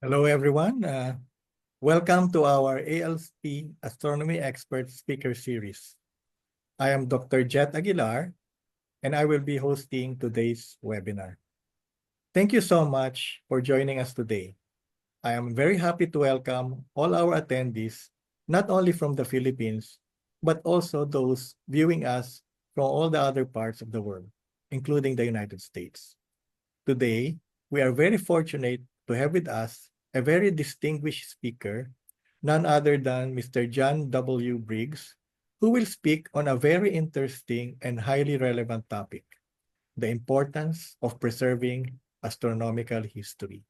Hello, everyone. Welcome to our ALP Astronomy Expert Speaker Series. I am Dr. Jet Aguilar, and I will be hosting today's webinar. Thank you so much for joining us today. I am very happy to welcome all our attendees, not only from the Philippines, but also those viewing us from all the other parts of the world, including the United States. Today, we are very fortunate to have with us a very distinguished speaker, none other than Mr. John W. Briggs, who will speak on a very interesting and highly relevant topic, the importance of preserving astronomical history.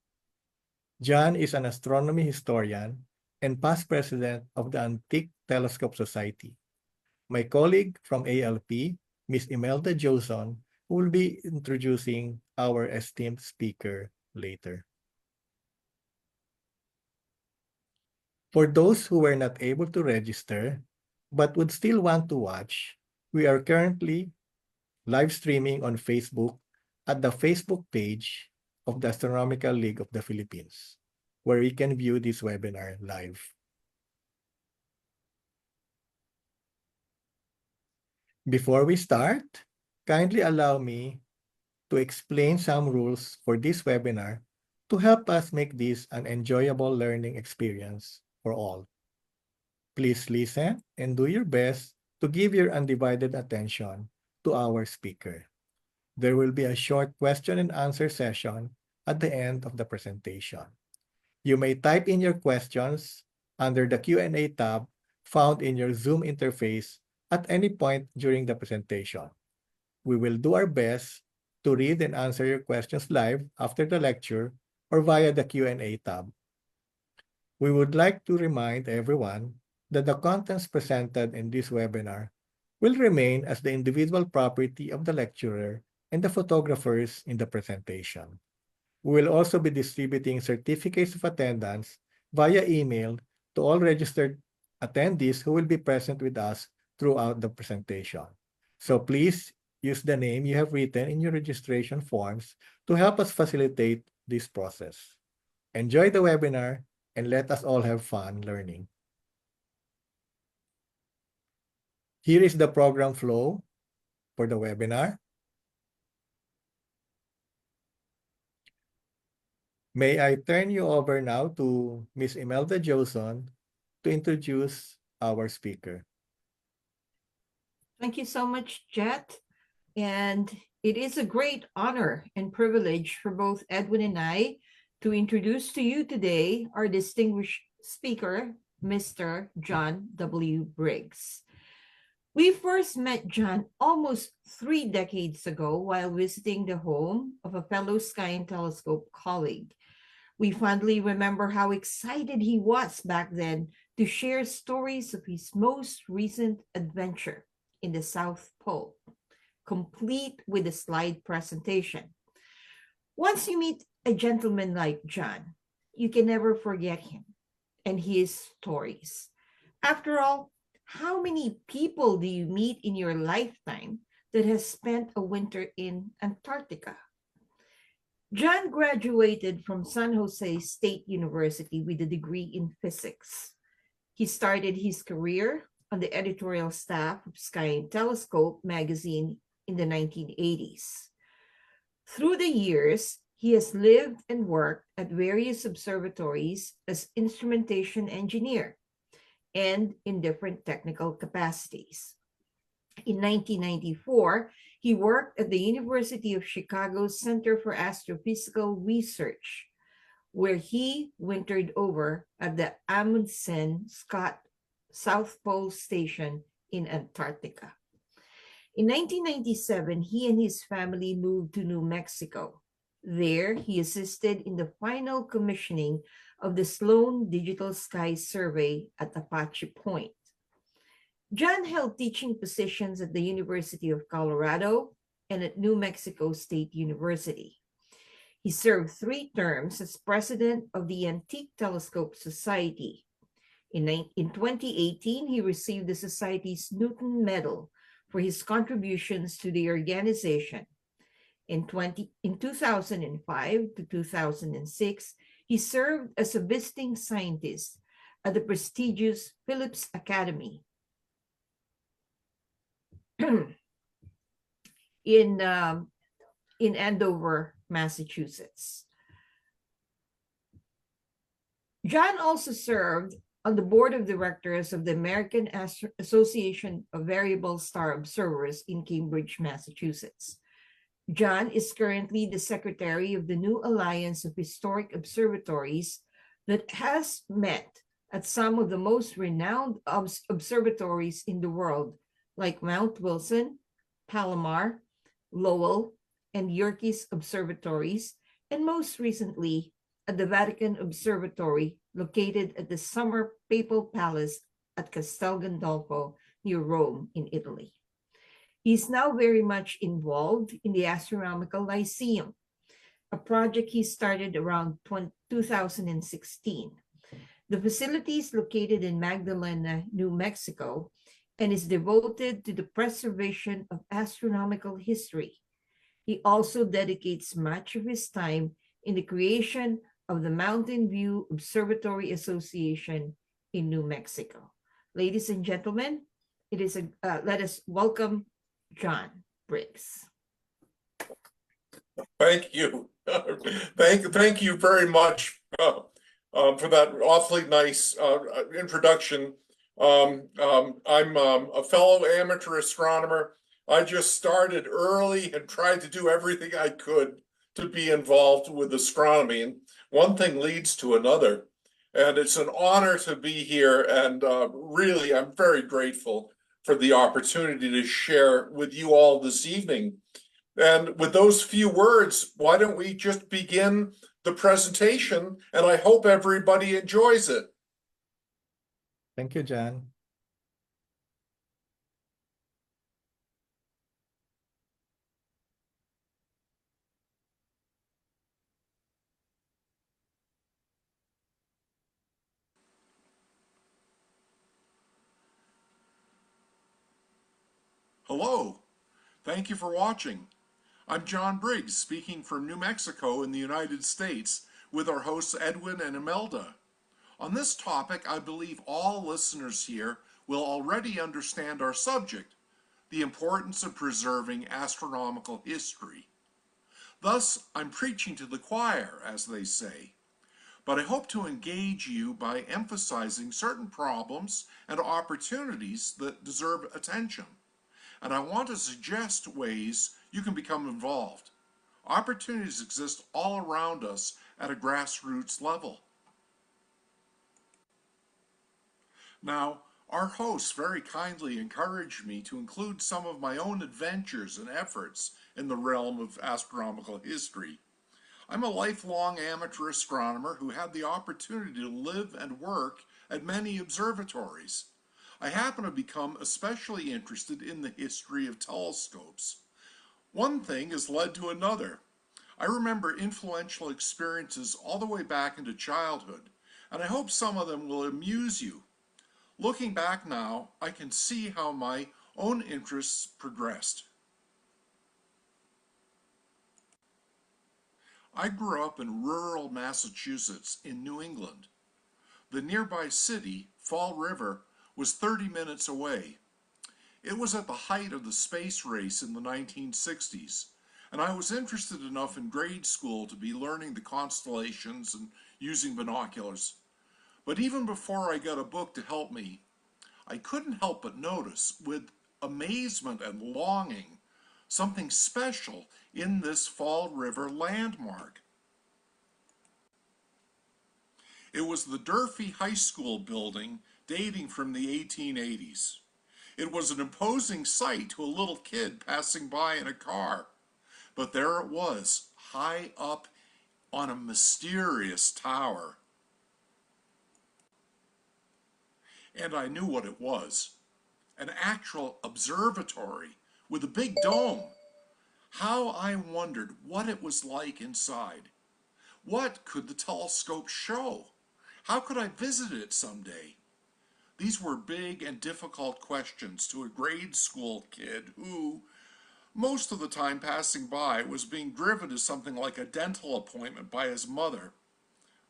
John is an astronomy historian and past president of the Antique Telescope Society. My colleague from ALP, Ms. Imelda Joson, will be introducing our esteemed speaker later. For those who were not able to register but would still want to watch, we are currently live streaming on Facebook at the Facebook page of the Astronomical League of the Philippines, where you can view this webinar live. Before we start, kindly allow me to explain some rules for this webinar to help us make this an enjoyable learning experience for all. Please listen and do your best to give your undivided attention to our speaker. There will be a short question and answer session at the end of the presentation. You may type in your questions under the Q&A tab found in your Zoom interface at any point during the presentation. We will do our best to read and answer your questions live after the lecture or via the Q&A tab. We would like to remind everyone that the contents presented in this webinar will remain as the individual property of the lecturer and the photographers in the presentation. We will also be distributing certificates of attendance via email to all registered attendees who will be present with us throughout the presentation. So please use the name you have written in your registration forms to help us facilitate this process. Enjoy the webinar and let us all have fun learning. Here is the program flow for the webinar. May I turn you over now to Ms. Imelda Joson to introduce our speaker. Thank you so much, Jet. And it is a great honor and privilege for both Edwin and I to introduce to you today our distinguished speaker, Mr. John W. Briggs. We first met John almost 3 decades ago while visiting the home of a fellow Sky and Telescope colleague. We fondly remember how excited he was back then to share stories of his most recent adventure in the South Pole, complete with a slide presentation. Once you meet a gentleman like John, you can never forget him and his stories. After all, how many people do you meet in your lifetime that has spent a winter in Antarctica? John graduated from San Jose State University with a degree in physics. He started his career on the editorial staff of Sky and Telescope magazine in the 1980s. Through the years, he has lived and worked at various observatories as instrumentation engineer and in different technical capacities. In 1994, he worked at the University of Chicago's Center for Astrophysical Research, where he wintered over at the Amundsen Scott South Pole Station in Antarctica. In 1997, he and his family moved to New Mexico. There, he assisted in the final commissioning of the Sloan Digital Sky Survey at Apache Point. John held teaching positions at the University of Colorado and at New Mexico State University. He served 3 terms as president of the Antique Telescope Society. In 2018, he received the Society's Newton Medal for his contributions to the organization. In 2005 to 2006, He served as a visiting scientist at the prestigious Phillips Academy in, um, in Andover, Massachusetts. John also served on the board of directors of the American Association of Variable Star Observers in Cambridge, Massachusetts. John is currently the secretary of the new Alliance of Historic Observatories that has met at some of the most renowned observatories in the world, like Mount Wilson, Palomar, Lowell, and Yerkes observatories, and most recently at the Vatican Observatory located at the Summer Papal Palace at Castel Gandolfo near Rome in Italy. He's now very much involved in the Astronomical Lyceum, a project he started around 2016. The facility is located in Magdalena, New Mexico, and is devoted to the preservation of astronomical history. He also dedicates much of his time in the creation of the Mountain View Observatory Association in New Mexico. Ladies and gentlemen, let us welcome John Briggs. Thank you. Thank you very much for that awfully nice introduction. I'm a fellow amateur astronomer. I just started early and tried to do everything I could to be involved with astronomy. And one thing leads to another. And it's an honor to be here. And really, I'm very grateful for the opportunity to share with you all this evening. And with those few words, why don't we just begin the presentation? And I hope everybody enjoys it. Thank you, John. Hello. Thank you for watching. I'm John Briggs, speaking from New Mexico in the United States with our hosts Edwin and Imelda. On this topic, I believe all listeners here will already understand our subject, the importance of preserving astronomical history. Thus, I'm preaching to the choir, as they say. But I hope to engage you by emphasizing certain problems and opportunities that deserve attention. And I want to suggest ways you can become involved. Opportunities exist all around us at a grassroots level. Now, our hosts very kindly encouraged me to include some of my own adventures and efforts in the realm of astronomical history. I'm a lifelong amateur astronomer who had the opportunity to live and work at many observatories. I happen to become especially interested in the history of telescopes. One thing has led to another. I remember influential experiences all the way back into childhood, and I hope some of them will amuse you. Looking back now, I can see how my own interests progressed. I grew up in rural Massachusetts in New England. The nearby city, Fall River, was 30 minutes away. It was at the height of the space race in the 1960s, and I was interested enough in grade school to be learning the constellations and using binoculars. But even before I got a book to help me, I couldn't help but notice, with amazement and longing, something special in this Fall River landmark. It was the Durfee High School building dating from the 1880s. It was an imposing sight to a little kid passing by in a car, but there it was, high up on a mysterious tower. And I knew what it was. An actual observatory with a big dome. How I wondered what it was like inside. What could the telescope show? How could I visit it someday? These were big and difficult questions to a grade school kid who, most of the time passing by, was being driven to something like a dental appointment by his mother.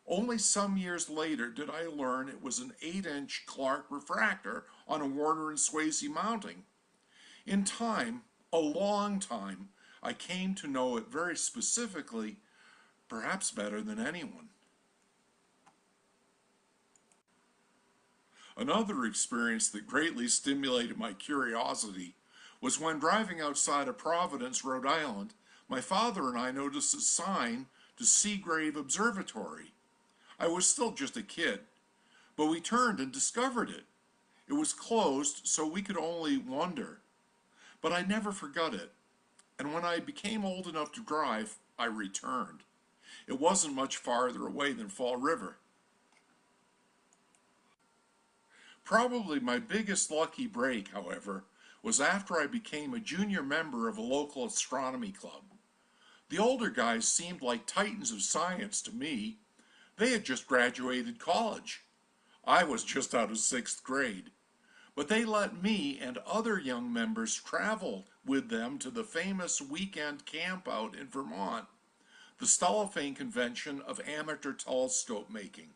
Only some years later did I learn it was an 8-inch Clark refractor on a Warner and Swasey mounting. In time, a long time, I came to know it very specifically, perhaps better than anyone. Another experience that greatly stimulated my curiosity was when driving outside of Providence, Rhode Island, my father and I noticed a sign to Seagrave Observatory. I was still just a kid, but we turned and discovered it. It was closed, so we could only wonder. But I never forgot it, and when I became old enough to drive, I returned. It wasn't much farther away than Fall River. Probably my biggest lucky break, however, was after I became a junior member of a local astronomy club. The older guys seemed like titans of science to me. They had just graduated college. I was just out of 6th grade. But they let me and other young members travel with them to the famous weekend camp out in Vermont, the Stellafane Convention of Amateur Telescope Making.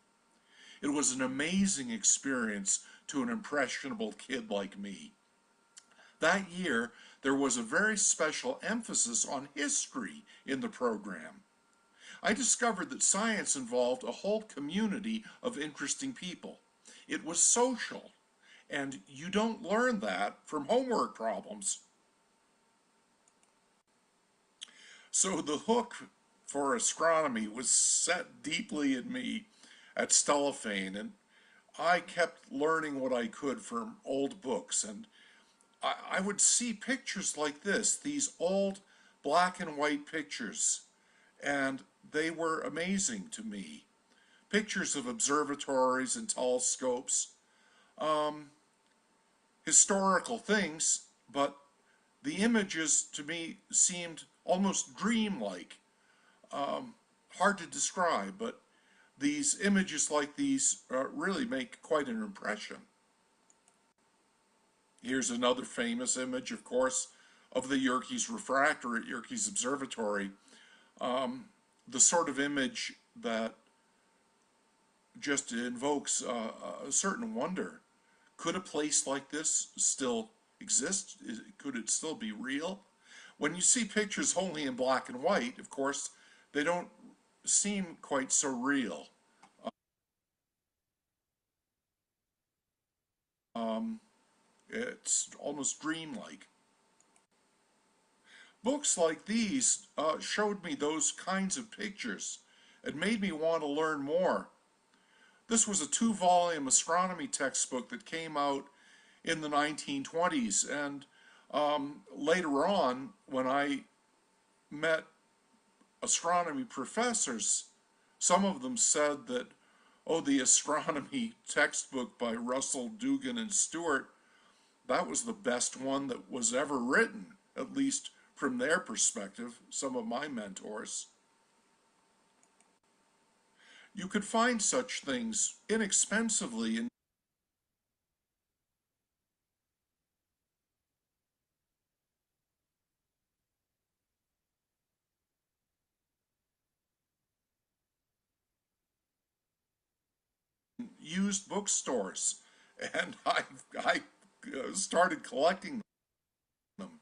It was an amazing experience to an impressionable kid like me. That year, there was a very special emphasis on history in the program. I discovered that science involved a whole community of interesting people. It was social, and you don't learn that from homework problems. So the hook for astronomy was set deeply in me at Stellafane, and I kept learning what I could from old books. And I would see pictures like this, these old black and white pictures, and they were amazing to me. Pictures of observatories and telescopes, historical things, but the images to me seemed almost dreamlike. Hard to describe, but these images like these really make quite an impression. Here's another famous image, of course, of the Yerkes refractor at Yerkes Observatory. The sort of image that just invokes a certain wonder. Could a place like this still exist? Could it still be real? When you see pictures only in black and white, of course, they don't seem quite so real. Um, it's almost dreamlike. Books like these showed me those kinds of pictures. It made me want to learn more. This was a 2-volume astronomy textbook that came out in the 1920s, and later on, when I met astronomy professors, some of them said that, oh, the astronomy textbook by Russell, Dugan, and Stewart, that was the best one that was ever written, at least from their perspective, some of my mentors. You could find such things inexpensively in used bookstores, and I started collecting them.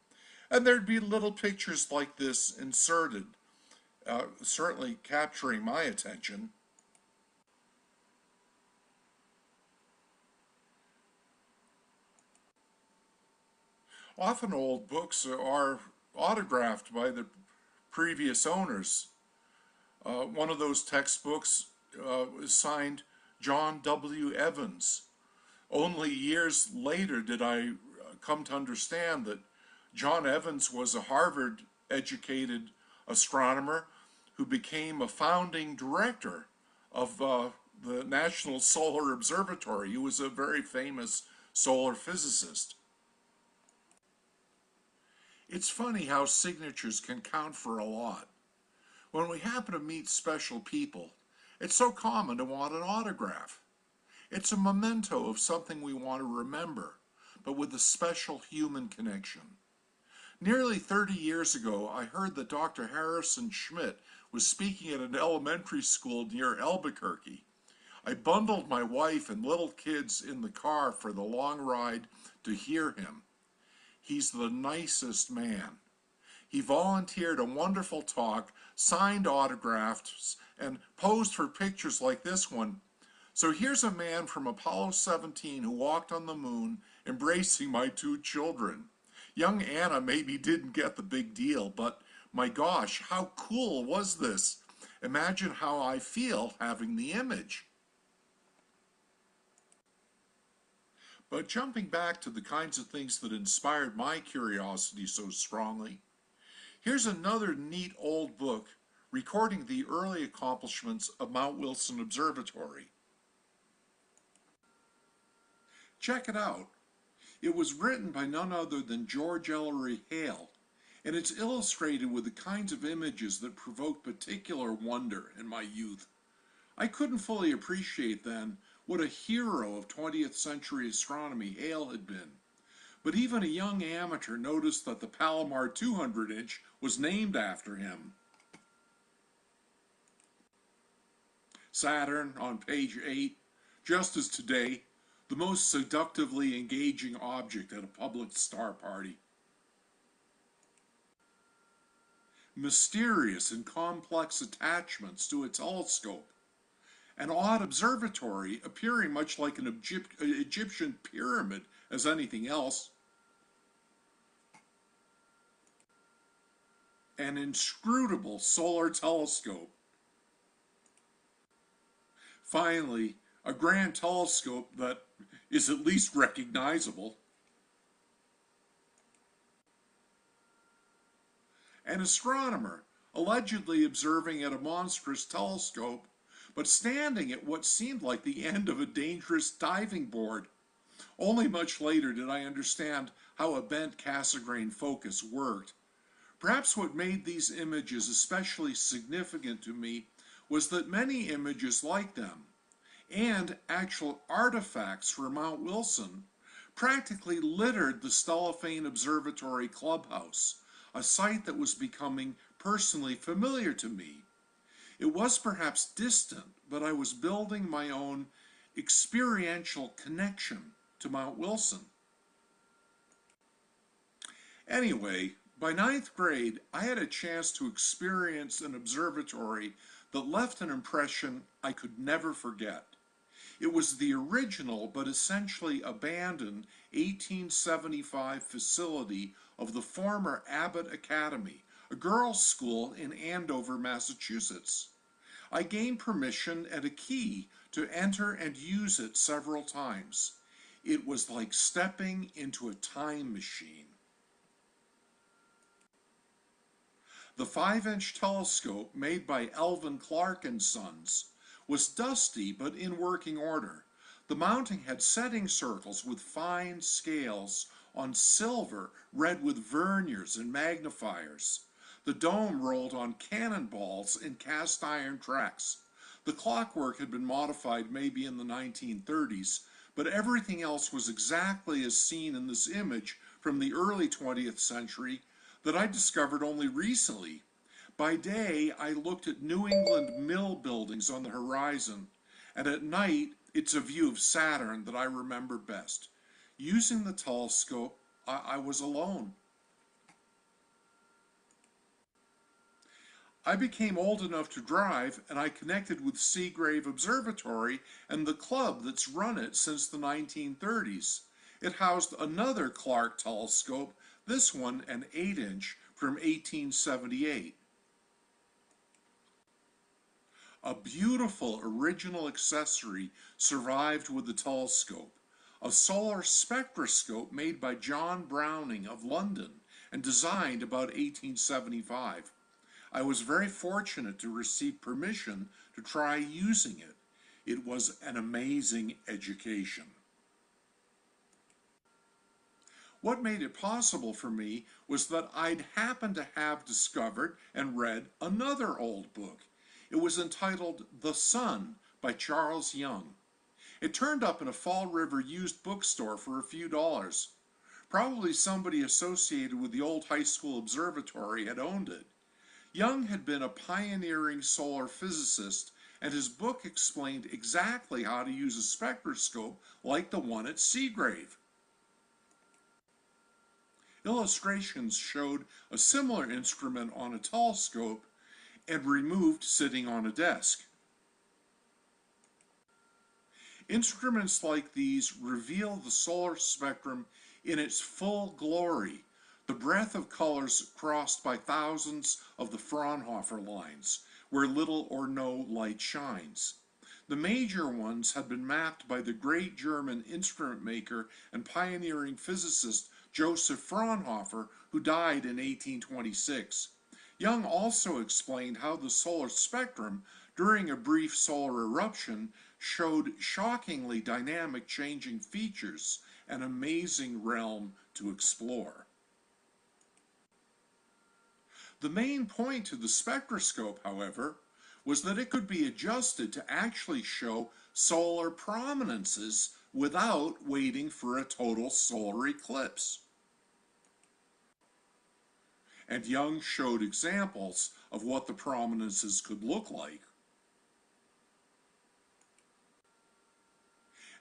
And there'd be little pictures like this inserted, certainly capturing my attention. Often old books are autographed by the previous owners. One of those textbooks is signed John W. Evans. Only years later did I come to understand that John Evans was a Harvard educated astronomer who became a founding director of the National Solar Observatory. He was a very famous solar physicist. It's funny how signatures can count for a lot. When we happen to meet special people, it's so common to want an autograph. It's a memento of something we want to remember, but with a special human connection. Nearly 30 years ago, I heard that Dr. Harrison Schmitt was speaking at an elementary school near Albuquerque. I bundled my wife and little kids in the car for the long ride to hear him. He's the nicest man. He volunteered a wonderful talk, signed autographs, and posed for pictures like this one. So here's a man from Apollo 17 who walked on the moon, embracing my two children. Young Anna maybe didn't get the big deal, but my gosh, how cool was this? Imagine how I feel having the image. But jumping back to the kinds of things that inspired my curiosity so strongly, here's another neat old book recording the early accomplishments of Mount Wilson Observatory. Check it out. It was written by none other than George Ellery Hale, and it's illustrated with the kinds of images that provoked particular wonder in my youth. I couldn't fully appreciate then what a hero of 20th century astronomy Hale had been. But even a young amateur noticed that the Palomar 200-inch was named after him. Saturn on page 8, just as today, the most seductively engaging object at a public star party. Mysterious and complex attachments to a telescope. An odd observatory appearing much like an Egyptian pyramid as anything else. An inscrutable solar telescope. Finally, a grand telescope that is at least recognizable. An astronomer, allegedly observing at a monstrous telescope, but standing at what seemed like the end of a dangerous diving board. Only much later did I understand how a bent Cassegrain focus worked. Perhaps what made these images especially significant to me was that many images like them, and actual artifacts for Mount Wilson, practically littered the Stellafane Observatory clubhouse, a site that was becoming personally familiar to me. It was perhaps distant, but I was building my own experiential connection to Mount Wilson. Anyway, by ninth grade, I had a chance to experience an observatory that left an impression I could never forget. It was the original but essentially abandoned 1875 facility of the former Abbott Academy, a girls' school in Andover, Massachusetts. I gained permission and a key to enter and use it several times. It was like stepping into a time machine. The 5-inch telescope made by Elvin Clark and Sons was dusty but in working order. The mounting had setting circles with fine scales on silver read with verniers and magnifiers. The dome rolled on cannonballs in cast iron tracks. The clockwork had been modified maybe in the 1930s, but everything else was exactly as seen in this image from the early 20th century that I discovered only recently. By day, I looked at New England mill buildings on the horizon, and at night, it's a view of Saturn that I remember best. Using the telescope, I was alone. I became old enough to drive, and I connected with Seagrave Observatory and the club that's run it since the 1930s. It housed another Clark telescope, this one an 8-inch from 1878. A beautiful original accessory survived with the telescope, a solar spectroscope made by John Browning of London and designed about 1875. I was very fortunate to receive permission to try using it. It was an amazing education. What made it possible for me was that I'd happened to have discovered and read another old book. It was entitled The Sun by Charles Young. It turned up in a Fall River used bookstore for a few dollars. Probably somebody associated with the old high school observatory had owned it. Young had been a pioneering solar physicist, and his book explained exactly how to use a spectroscope like the one at Seagrave. Illustrations showed a similar instrument on a telescope and removed sitting on a desk. Instruments like these reveal the solar spectrum in its full glory, the breadth of colors crossed by thousands of the Fraunhofer lines, where little or no light shines. The major ones had been mapped by the great German instrument maker and pioneering physicist Joseph Fraunhofer, who died in 1826. Young also explained how the solar spectrum, during a brief solar eruption, showed shockingly dynamic changing features, an amazing realm to explore. The main point to the spectroscope, however, was that it could be adjusted to actually show solar prominences without waiting for a total solar eclipse. And Young showed examples of what the prominences could look like.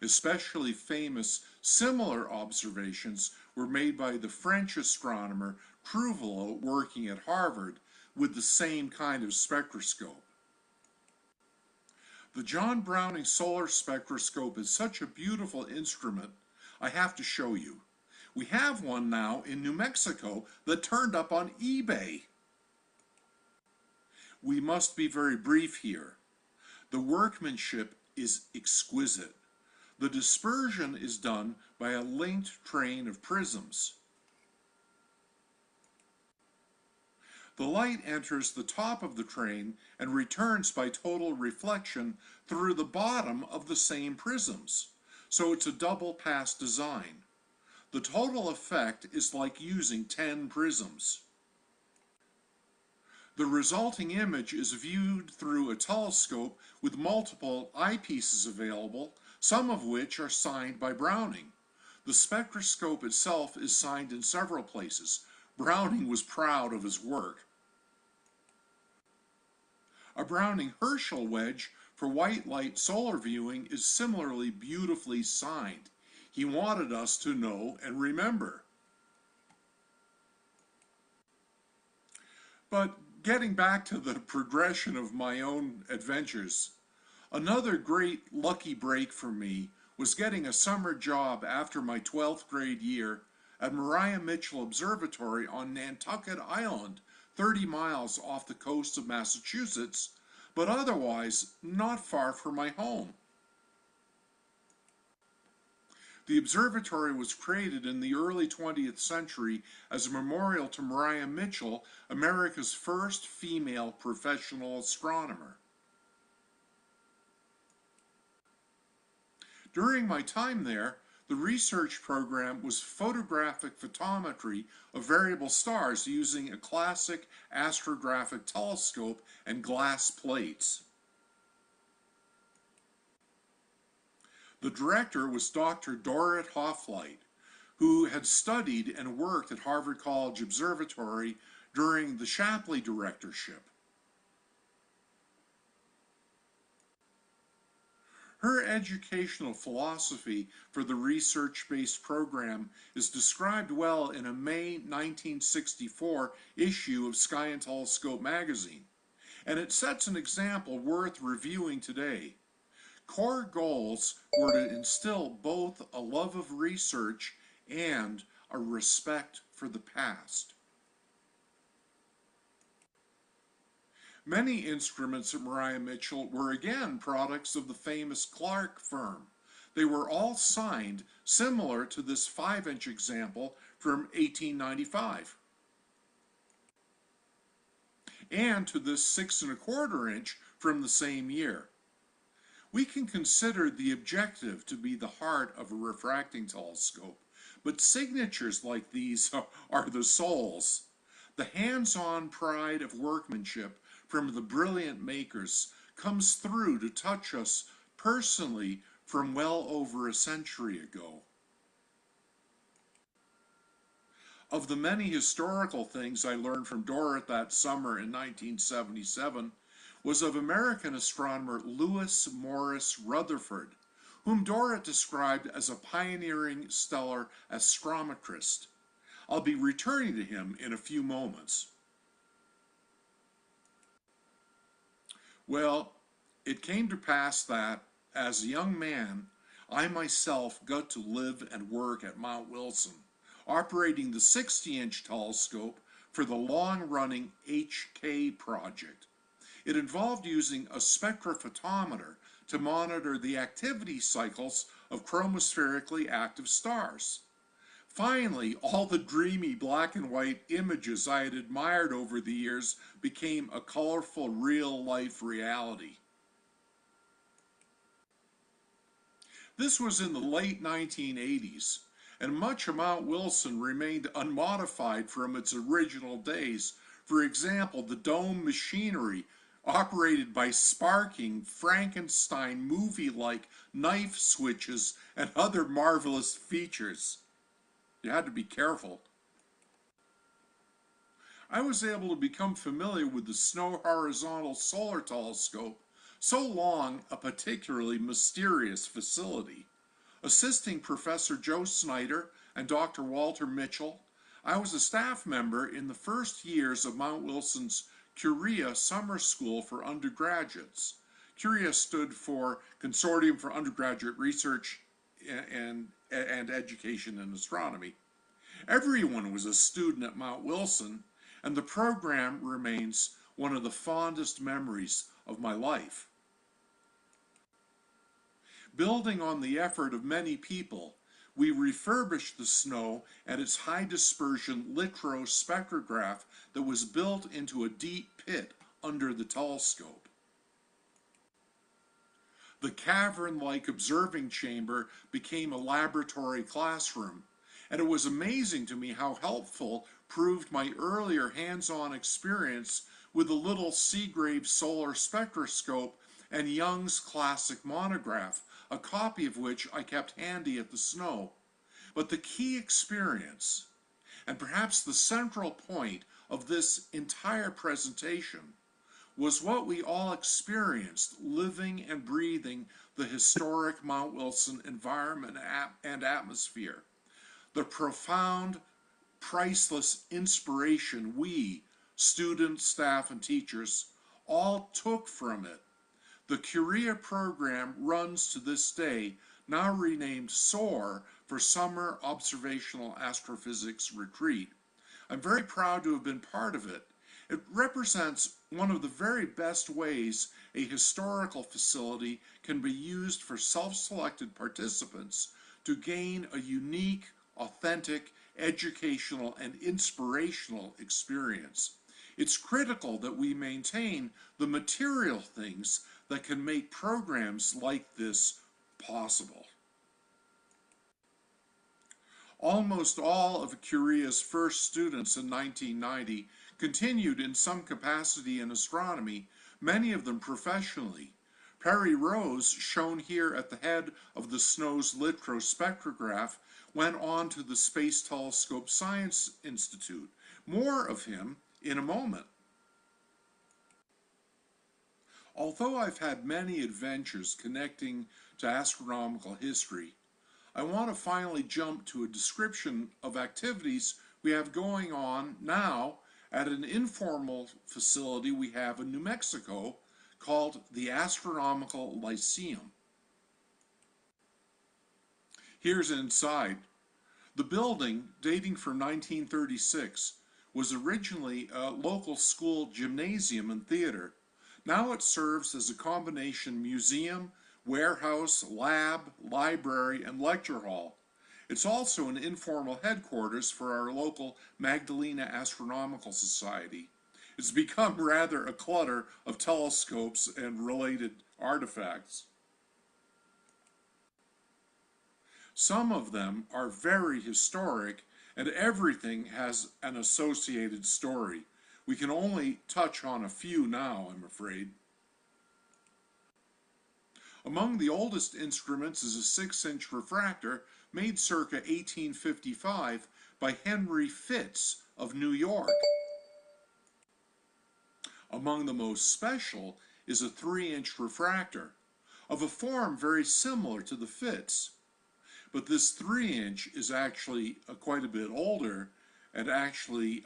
Especially famous similar observations were made by the French astronomer Trouvelot working at Harvard with the same kind of spectroscope. The John Browning solar spectroscope is such a beautiful instrument, I have to show you. We have one now in New Mexico that turned up on eBay. We must be very brief here. The workmanship is exquisite. The dispersion is done by a linked train of prisms. The light enters the top of the train and returns by total reflection through the bottom of the same prisms. So it's a double pass design. The total effect is like using 10 prisms. The resulting image is viewed through a telescope with multiple eyepieces available, some of which are signed by Browning. The spectroscope itself is signed in several places. Browning was proud of his work. A Browning Herschel wedge for white light solar viewing is similarly beautifully signed. He wanted us to know and remember. But getting back to the progression of my own adventures, another great lucky break for me was getting a summer job after my 12th grade year at Maria Mitchell Observatory on Nantucket Island, 30 miles off the coast of Massachusetts, but otherwise not far from my home. The observatory was created in the early 20th century as a memorial to Maria Mitchell, America's first female professional astronomer. During my time there, the research program was photographic photometry of variable stars using a classic astrographic telescope and glass plates. The director was Dr. Dorrit Hofflight, who had studied and worked at Harvard College Observatory during the Shapley directorship. Her educational philosophy for the research-based program is described well in a May 1964 issue of Sky and Telescope magazine, and it sets an example worth reviewing today. Core goals were to instill both a love of research and a respect for the past. Many instruments at Maria Mitchell were again products of the famous Clark firm. They were all signed similar to this 5-inch example from 1895 and to this 6 1/4 inch from the same year. We can consider the objective to be the heart of a refracting telescope, but signatures like these are the souls. The hands-on pride of workmanship from the brilliant makers comes through to touch us personally from well over a century ago. Of the many historical things I learned from Dorrit that summer in 1977 was of American astronomer Lewis Morris Rutherford, whom Dorrit described as a pioneering stellar astrometrist. I'll be returning to him in a few moments. Well, it came to pass that, as a young man, I myself got to live and work at Mount Wilson, operating the 60-inch telescope for the long-running HK project. It involved using a spectrophotometer to monitor the activity cycles of chromospherically active stars. Finally, all the dreamy black and white images I had admired over the years became a colorful real-life reality. This was in the late 1980s, and much of Mount Wilson remained unmodified from its original days. For example, the dome machinery operated by sparking Frankenstein movie-like knife switches and other marvelous features. You had to be careful. I was able to become familiar with the Snow Horizontal Solar Telescope, so long a particularly mysterious facility. Assisting Professor Joe Snyder and Dr. Walter Mitchell, I was a staff member in the first years of Mount Wilson's Curia Summer School for Undergraduates. Curia stood for Consortium for Undergraduate Research and Education in Astronomy. Everyone was a student at Mount Wilson, and the program remains one of the fondest memories of my life. Building on the effort of many people, we refurbished the snow and its high dispersion litro spectrograph that was built into a deep pit under the telescope. The cavern-like observing chamber became a laboratory classroom, and it was amazing to me how helpful proved my earlier hands-on experience with the little Seagrave solar spectroscope and Young's classic monograph, a copy of which I kept handy at the snow. But the key experience, and perhaps the central point of this entire presentation, was what we all experienced living and breathing the historic Mount Wilson environment and atmosphere. The profound, priceless inspiration we, students, staff, and teachers, all took from it. The Curia program runs to this day, now renamed SOAR for Summer Observational Astrophysics Retreat. I'm very proud to have been part of it. It represents one of the very best ways a historical facility can be used for self-selected participants to gain a unique, authentic, educational, and inspirational experience. It's critical that we maintain the material things that can make programs like this possible. Almost all of Curia's first students in 1990 continued in some capacity in astronomy, many of them professionally. Perry Rose, shown here at the head of the SNOW's litro spectrograph, went on to the Space Telescope Science Institute. More of him in a moment. Although I've had many adventures connecting to astronomical history, I want to finally jump to a description of activities we have going on now at an informal facility we have in New Mexico called the Astronomical Lyceum. Here's inside. The building, dating from 1936, was originally a local school gymnasium and theater. Now it serves as a combination museum, warehouse, lab, library, and lecture hall. It's also an informal headquarters for our local Magdalena Astronomical Society. It's become rather a clutter of telescopes and related artifacts. Some of them are very historic, and everything has an associated story. We can only touch on a few now, I'm afraid. Among the oldest instruments is a 6-inch refractor made circa 1855 by Henry Fitz of New York. Among the most special is a 3-inch refractor of a form very similar to the Fitz. But this 3-inch is actually quite a bit older and actually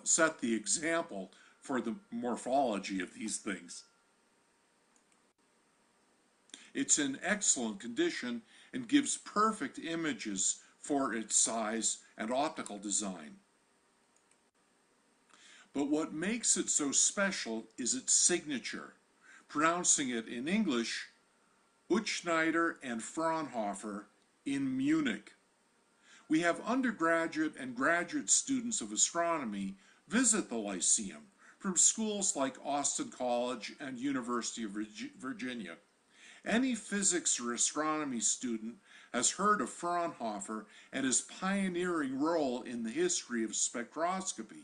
set the example for the morphology of these things. It's in excellent condition and gives perfect images for its size and optical design. But what makes it so special is its signature, pronouncing it in English, Utzschneider and Fraunhofer in Munich. We have undergraduate and graduate students of astronomy visit the Lyceum from schools like Austin College and University of Virginia. Any physics or astronomy student has heard of Fraunhofer and his pioneering role in the history of spectroscopy.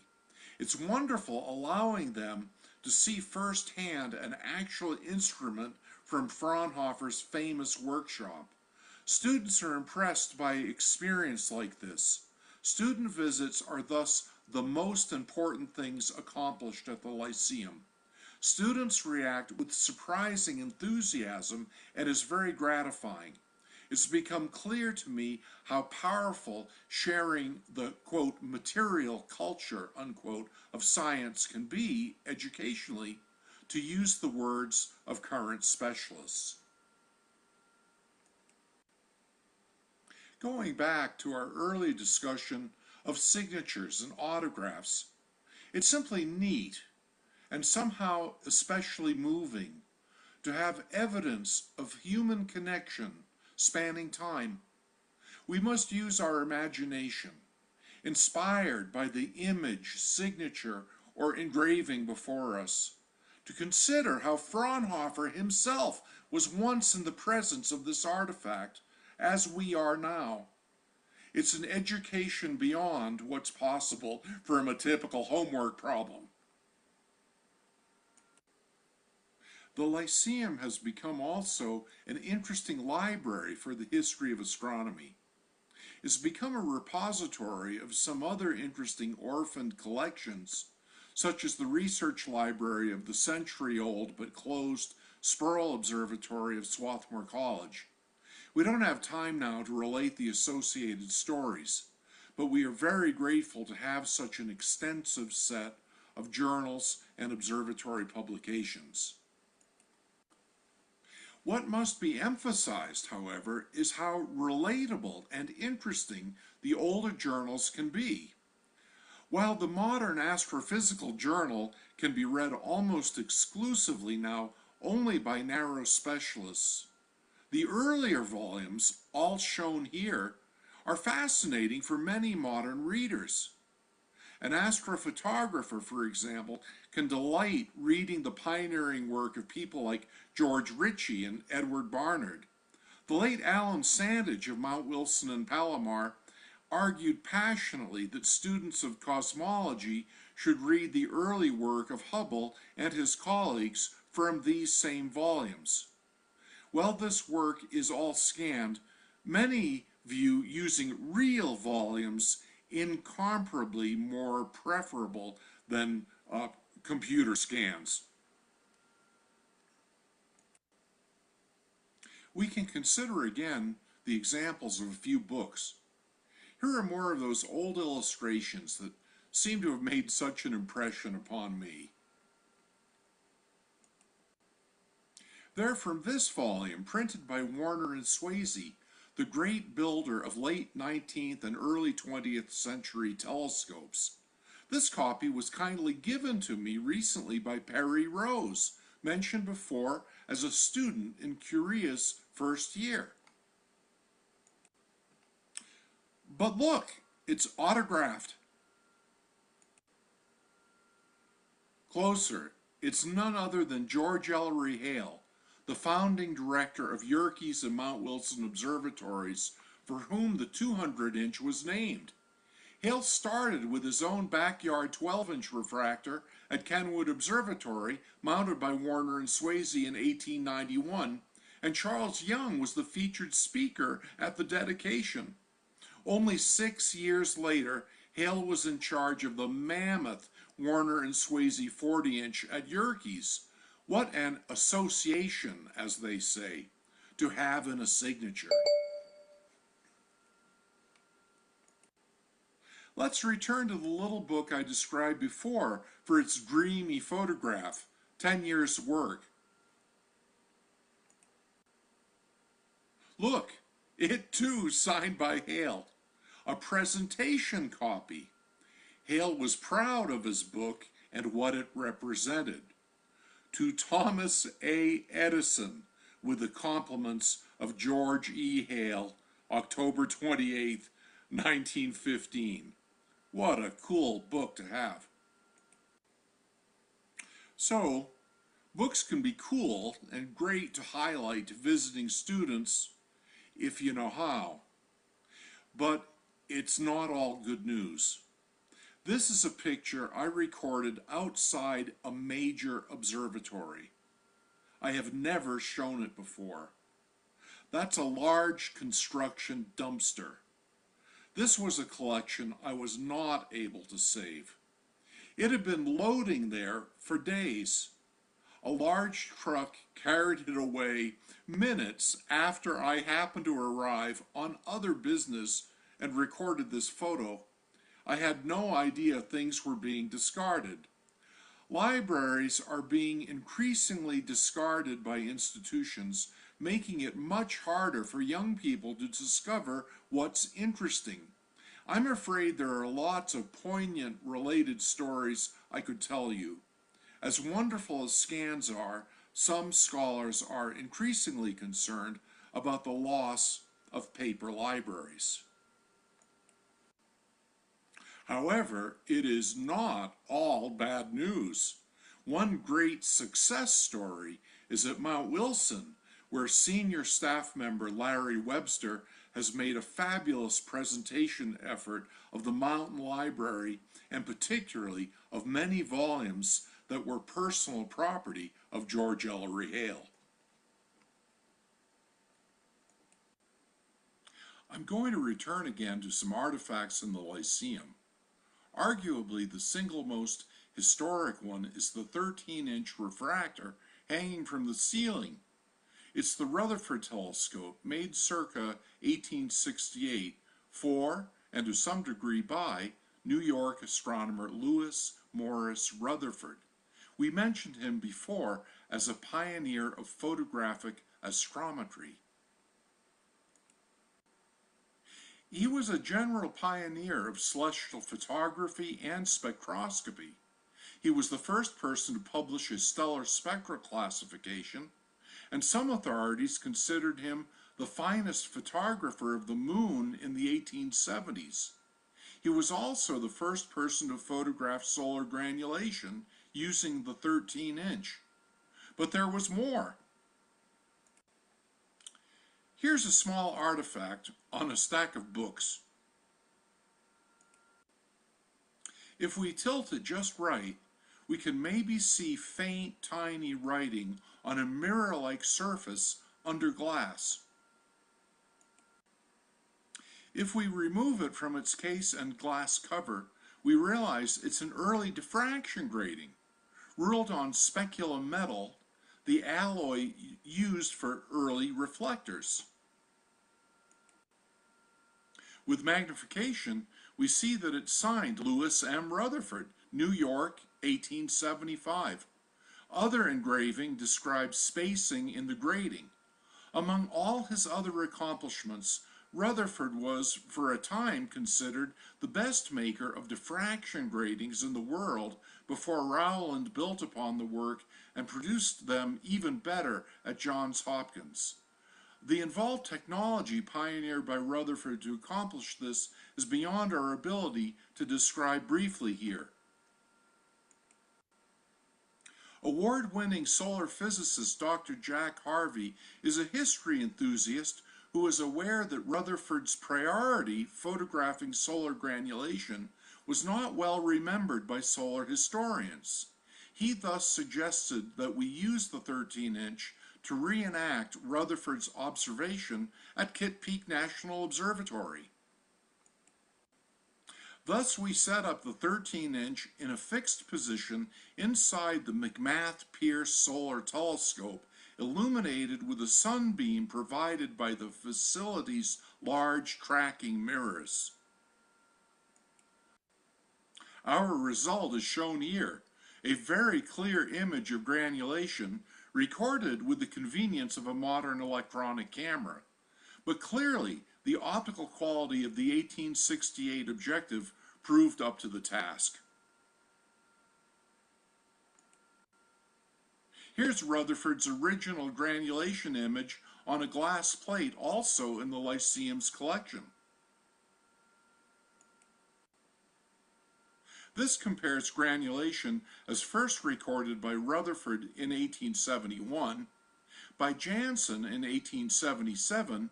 It's wonderful allowing them to see firsthand an actual instrument from Fraunhofer's famous workshop. Students are impressed by experience like this. Student visits are thus the most important things accomplished at the Lyceum. Students react with surprising enthusiasm and is very gratifying. It's become clear to me how powerful sharing the, quote, material culture, unquote, of science can be educationally, to use the words of current specialists. Going back to our early discussion of signatures and autographs, it's simply neat and somehow especially moving to have evidence of human connection spanning time. We must use our imagination, inspired by the image, signature, or engraving before us, to consider how Fraunhofer himself was once in the presence of this artifact, as we are now. It's an education beyond what's possible from a typical homework problem. The Lyceum has become also an interesting library for the history of astronomy. It's become a repository of some other interesting orphaned collections, such as the research library of the century-old but closed Sperl Observatory of Swarthmore College. We don't have time now to relate the associated stories, but we are very grateful to have such an extensive set of journals and observatory publications. What must be emphasized, however, is how relatable and interesting the older journals can be. While the modern astrophysical journal can be read almost exclusively now only by narrow specialists, the earlier volumes, all shown here, are fascinating for many modern readers. An astrophotographer, for example, can delight reading the pioneering work of people like George Ritchie and Edward Barnard. The late Alan Sandage of Mount Wilson and Palomar argued passionately that students of cosmology should read the early work of Hubble and his colleagues from these same volumes. While this work is all scanned, many view using real volumes incomparably more preferable than computer scans. We can consider again the examples of a few books. Here are more of those old illustrations that seem to have made such an impression upon me. They're from this volume, printed by Warner and Swasey, the great builder of late 19th and early 20th century telescopes. This copy was kindly given to me recently by Perry Rose, mentioned before as a student in Curia's first year. But look, it's autographed. Closer, it's none other than George Ellery Hale, the founding director of Yerkes and Mount Wilson observatories, for whom the 200-inch was named. Hale started with his own backyard 12-inch refractor at Kenwood Observatory, mounted by Warner and Swasey in 1891, and Charles Young was the featured speaker at the dedication. Only 6 years later, Hale was in charge of the mammoth Warner and Swasey 40-inch at Yerkes. What an association, as they say, to have in a signature. Let's return to the little book I described before for its dreamy photograph, 10 years' work. Look, it too signed by Hale, a presentation copy. Hale was proud of his book and what it represented. To Thomas A. Edison, with the compliments of George E. Hale, October 28, 1915. What a cool book to have. So, books can be cool and great to highlight to visiting students if you know how. But it's not all good news. This is a picture I recorded outside a major observatory. I have never shown it before. That's a large construction dumpster. This was a collection I was not able to save. It had been loading there for days. A large truck carried it away minutes after I happened to arrive on other business and recorded this photo. I had no idea things were being discarded. Libraries are being increasingly discarded by institutions, making it much harder for young people to discover what's interesting. I'm afraid there are lots of poignant related stories I could tell you. As wonderful as scans are, some scholars are increasingly concerned about the loss of paper libraries. However, it is not all bad news. One great success story is at Mount Wilson, where senior staff member Larry Webster has made a fabulous presentation effort of the Mountain Library and particularly of many volumes that were personal property of George Ellery Hale. I'm going to return again to some artifacts in the Lyceum. Arguably the single most historic one is the 13-inch refractor hanging from the ceiling. It's the Rutherford telescope, made circa 1868 for, and to some degree by, New York astronomer Lewis Morris Rutherford. We mentioned him before as a pioneer of photographic astrometry. He was a general pioneer of celestial photography and spectroscopy. He was the first person to publish a stellar spectral classification, and some authorities considered him the finest photographer of the moon in the 1870s. He was also the first person to photograph solar granulation using the 13-inch. But there was more. Here's a small artifact on a stack of books. If we tilt it just right, we can maybe see faint, tiny writing on a mirror-like surface under glass. If we remove it from its case and glass cover, we realize it's an early diffraction grating, ruled on speculum metal, the alloy used for early reflectors. With magnification, we see that it's signed Lewis M. Rutherford, New York, 1875. Other engraving describes spacing in the grating. Among all his other accomplishments, Rutherford was, for a time, considered the best maker of diffraction gratings in the world before Rowland built upon the work and produced them even better at Johns Hopkins. The involved technology pioneered by Rutherford to accomplish this is beyond our ability to describe briefly here. Award-winning solar physicist Dr. Jack Harvey is a history enthusiast who is aware that Rutherford's priority, photographing solar granulation, was not well remembered by solar historians. He thus suggested that we use the 13-inch to reenact Rutherford's observation at Kitt Peak National Observatory. Thus, we set up the 13-inch in a fixed position inside the McMath Pierce Solar Telescope, illuminated with a sunbeam provided by the facility's large tracking mirrors. Our result is shown here, a very clear image of granulation recorded with the convenience of a modern electronic camera. But clearly, the optical quality of the 1868 objective proved up to the task. Here's Rutherford's original granulation image on a glass plate, also in the Lyceum's collection. This compares granulation as first recorded by Rutherford in 1871, by Janssen in 1877,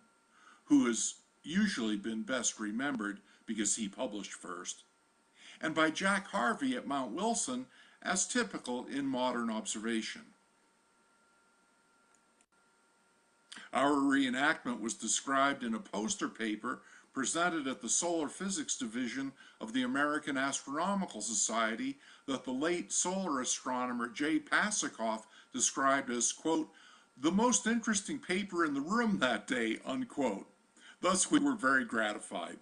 who has usually been best remembered because he published first, and by Jack Harvey at Mount Wilson, as typical in modern observation. Our reenactment was described in a poster paper presented at the Solar Physics Division of the American Astronomical Society that the late solar astronomer J. Pasachoff described as, quote, the most interesting paper in the room that day, unquote. Thus, we were very gratified.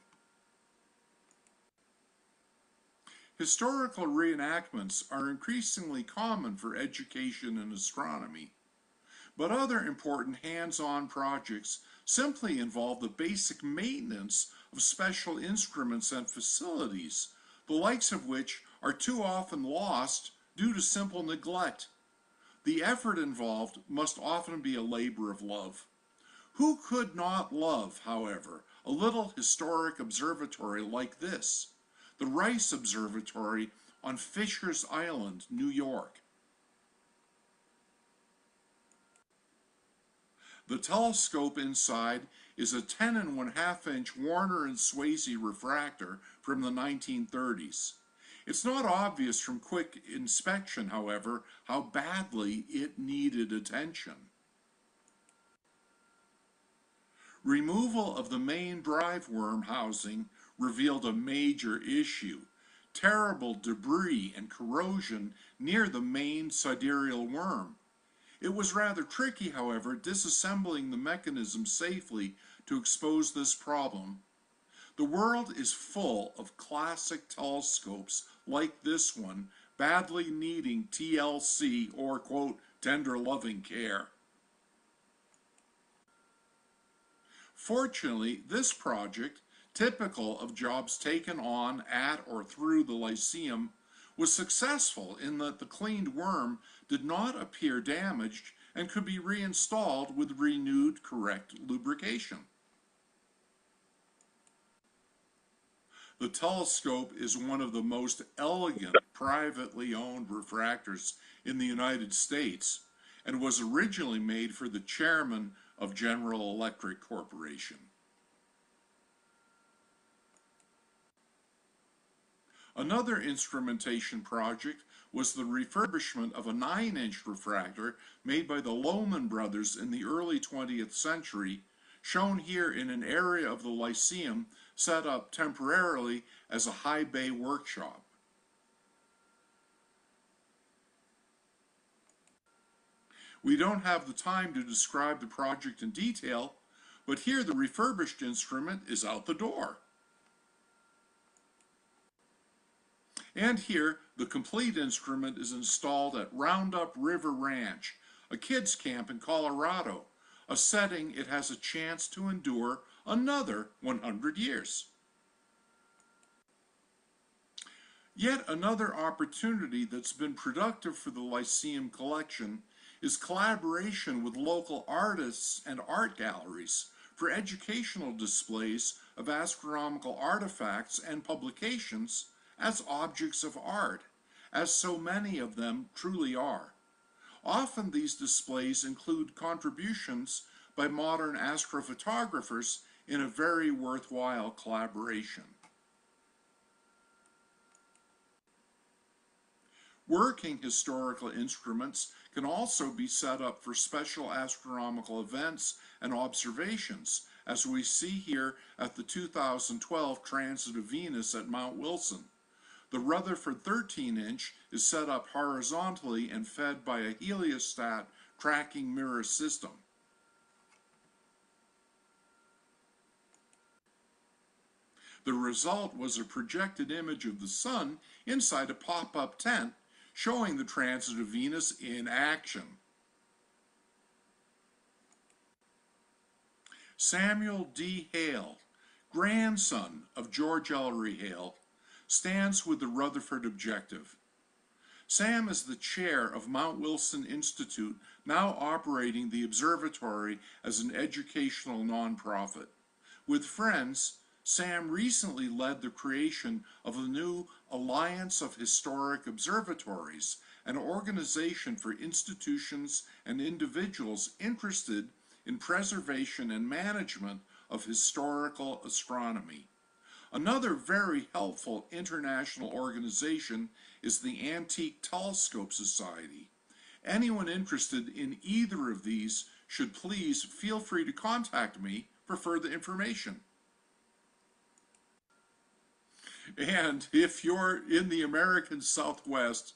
Historical reenactments are increasingly common for education in astronomy, but other important hands-on projects simply involve the basic maintenance of special instruments and facilities, the likes of which are too often lost due to simple neglect. The effort involved must often be a labor of love. Who could not love, however, a little historic observatory like this, the Rice Observatory on Fisher's Island, New York? The telescope inside is a 10.5-inch Warner and Swasey refractor from the 1930s. It's not obvious from quick inspection, however, how badly it needed attention. Removal of the main drive worm housing revealed a major issue: terrible debris and corrosion near the main sidereal worm. It was rather tricky, however, disassembling the mechanism safely to expose this problem. The world is full of classic telescopes like this one, badly needing TLC or, quote, tender loving care. Fortunately, this project, typical of jobs taken on at or through the Lyceum, was successful in that the cleaned worm did not appear damaged and could be reinstalled with renewed correct lubrication. The telescope is one of the most elegant privately owned refractors in the United States and was originally made for the chairman of General Electric Corporation. Another instrumentation project was the refurbishment of a 9-inch refractor made by the Lohmann brothers in the early 20th century, shown here in an area of the Lyceum set up temporarily as a high bay workshop. We don't have the time to describe the project in detail, but here the refurbished instrument is out the door. And here, the complete instrument is installed at Roundup River Ranch, a kids' camp in Colorado, a setting it has a chance to endure another 100 years. Yet another opportunity that's been productive for the Lyceum collection is collaboration with local artists and art galleries for educational displays of astronomical artifacts and publications as objects of art, as so many of them truly are. Often these displays include contributions by modern astrophotographers in a very worthwhile collaboration. Working historical instruments can also be set up for special astronomical events and observations, as we see here at the 2012 transit of Venus at Mount Wilson. The Rutherford 13-inch is set up horizontally and fed by a heliostat tracking mirror system. The result was a projected image of the sun inside a pop-up tent showing the transit of Venus in action. Samuel D. Hale, grandson of George Ellery Hale, stands with the Rutherford objective. Sam is the chair of Mount Wilson Institute, now operating the observatory as an educational nonprofit. With friends, Sam recently led the creation of the new Alliance of Historic Observatories, an organization for institutions and individuals interested in preservation and management of historical astronomy. Another very helpful international organization is the Antique Telescope Society. Anyone interested in either of these should please feel free to contact me for further information. And if you're in the American Southwest,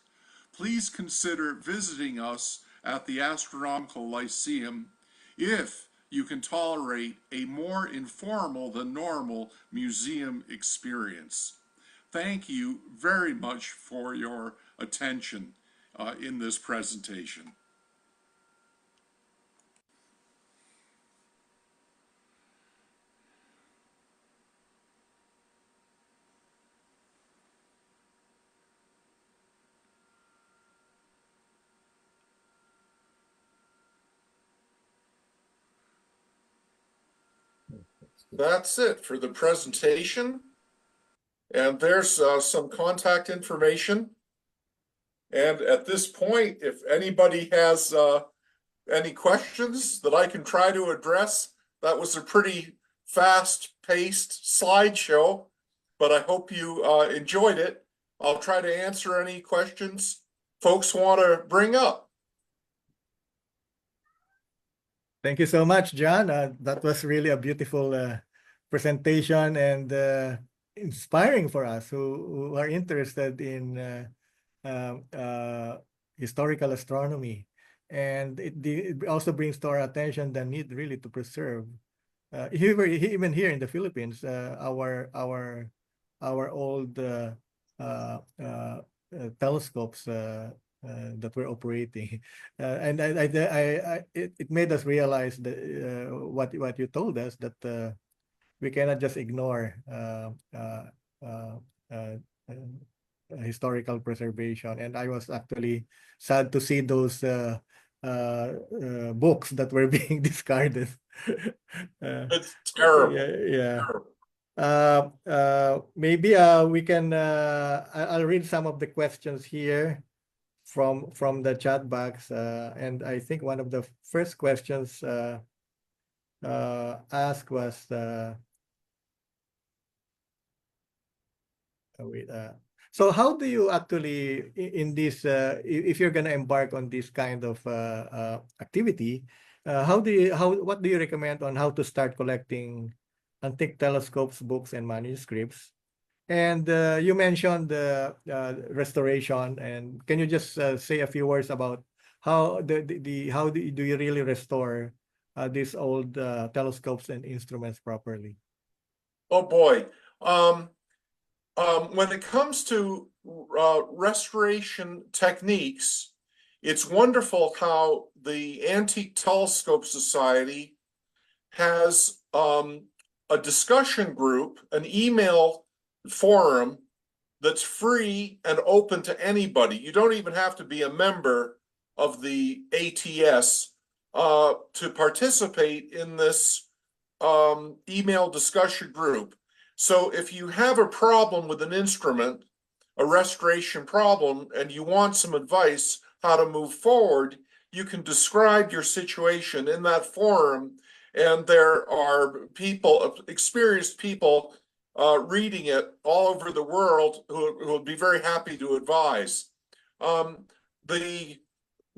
please consider visiting us at the Astronomical Lyceum if you can tolerate a more informal than normal museum experience. Thank you very much for your attention in this presentation. That's it for the presentation. And there's some contact information. And at this point, if anybody has any questions that I can try to address, that was a pretty fast-paced slideshow, but I hope you enjoyed it. I'll try to answer any questions folks want to bring up. Thank you so much, John. That was really a beautiful presentation and inspiring for us who are interested in historical astronomy. And it also brings to our attention the need really to preserve, even here in the Philippines, our old telescopes that we're operating, and it made us realize that what you told us, that we cannot just ignore historical preservation. And I was actually sad to see those books that were being discarded. It's terrible. Yeah. Maybe we can. I'll read some of the questions here from the chat box, and I think one of the first questions asked was so how do you actually in this if you're going to embark on this kind of activity, what do you recommend on how to start collecting antique telescopes, books, and manuscripts? And you mentioned the restoration, and can you just say a few words about how how do you really restore these old telescopes and instruments properly? Oh boy. When it comes to restoration techniques, it's wonderful how the Antique Telescope Society has a discussion group, an email forum that's free and open to anybody. You don't even have to be a member of the ATS to participate in this email discussion group. So if you have a problem with an instrument, a restoration problem, and you want some advice how to move forward, you can describe your situation in that forum, and there are people, experienced people, reading it all over the world who would be very happy to advise. The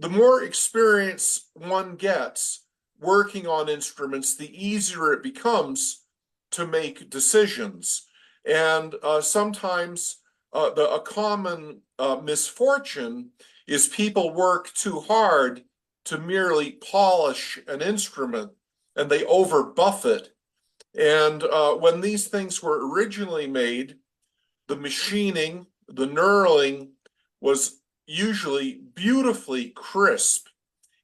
more experience one gets working on instruments, the easier it becomes to make decisions. And sometimes a common misfortune is people work too hard to merely polish an instrument, and they overbuff it. And when these things were originally made, the machining, the knurling was usually beautifully crisp.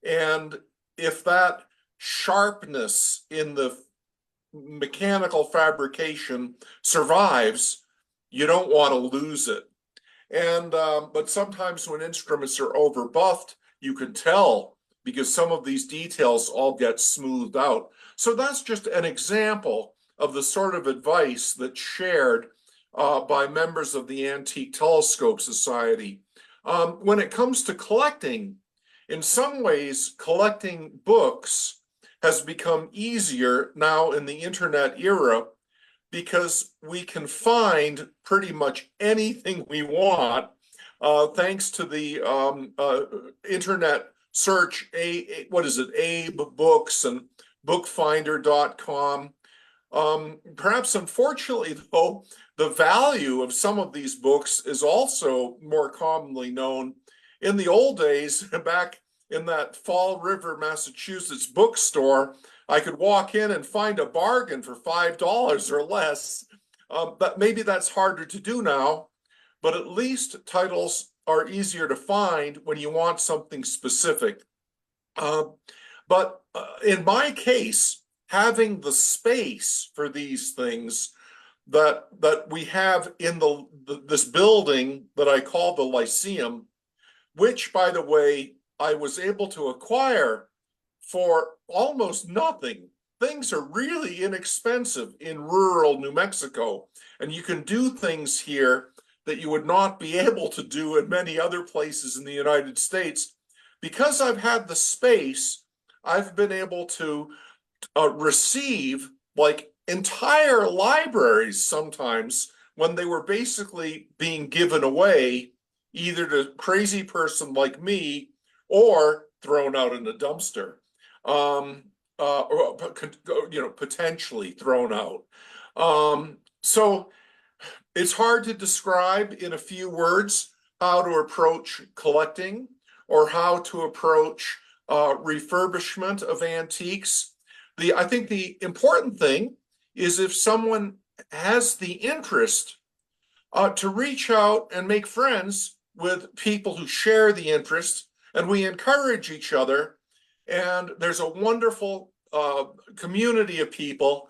And if that sharpness in the mechanical fabrication survives, you don't want to lose it. And but sometimes when instruments are overbuffed, you can tell because some of these details all get smoothed out. So that's just an example of the sort of advice that's shared by members of the Antique Telescope Society. When it comes to collecting, in some ways, collecting books has become easier now in the internet era because we can find pretty much anything we want thanks to the internet search. What is it? Abe Books and bookfinder.com. Perhaps unfortunately, though, the value of some of these books is also more commonly known. In the old days, back in that Fall River, Massachusetts bookstore, I could walk in and find a bargain for $5 or less. But maybe that's harder to do now, but at least titles are easier to find when you want something specific. But in my case, having the space for these things that we have in this building that I call the Lyceum, which, by the way, I was able to acquire for almost nothing. Things are really inexpensive in rural New Mexico, and you can do things here that you would not be able to do in many other places in the United States. Because I've had the space, I've been able to receive like entire libraries sometimes when they were basically being given away either to a crazy person like me or thrown out in a dumpster, or potentially thrown out. So it's hard to describe in a few words how to approach collecting or how to approach refurbishment of antiques. I think the important thing is if someone has the interest to reach out and make friends with people who share the interest, and we encourage each other. And there's a wonderful community of people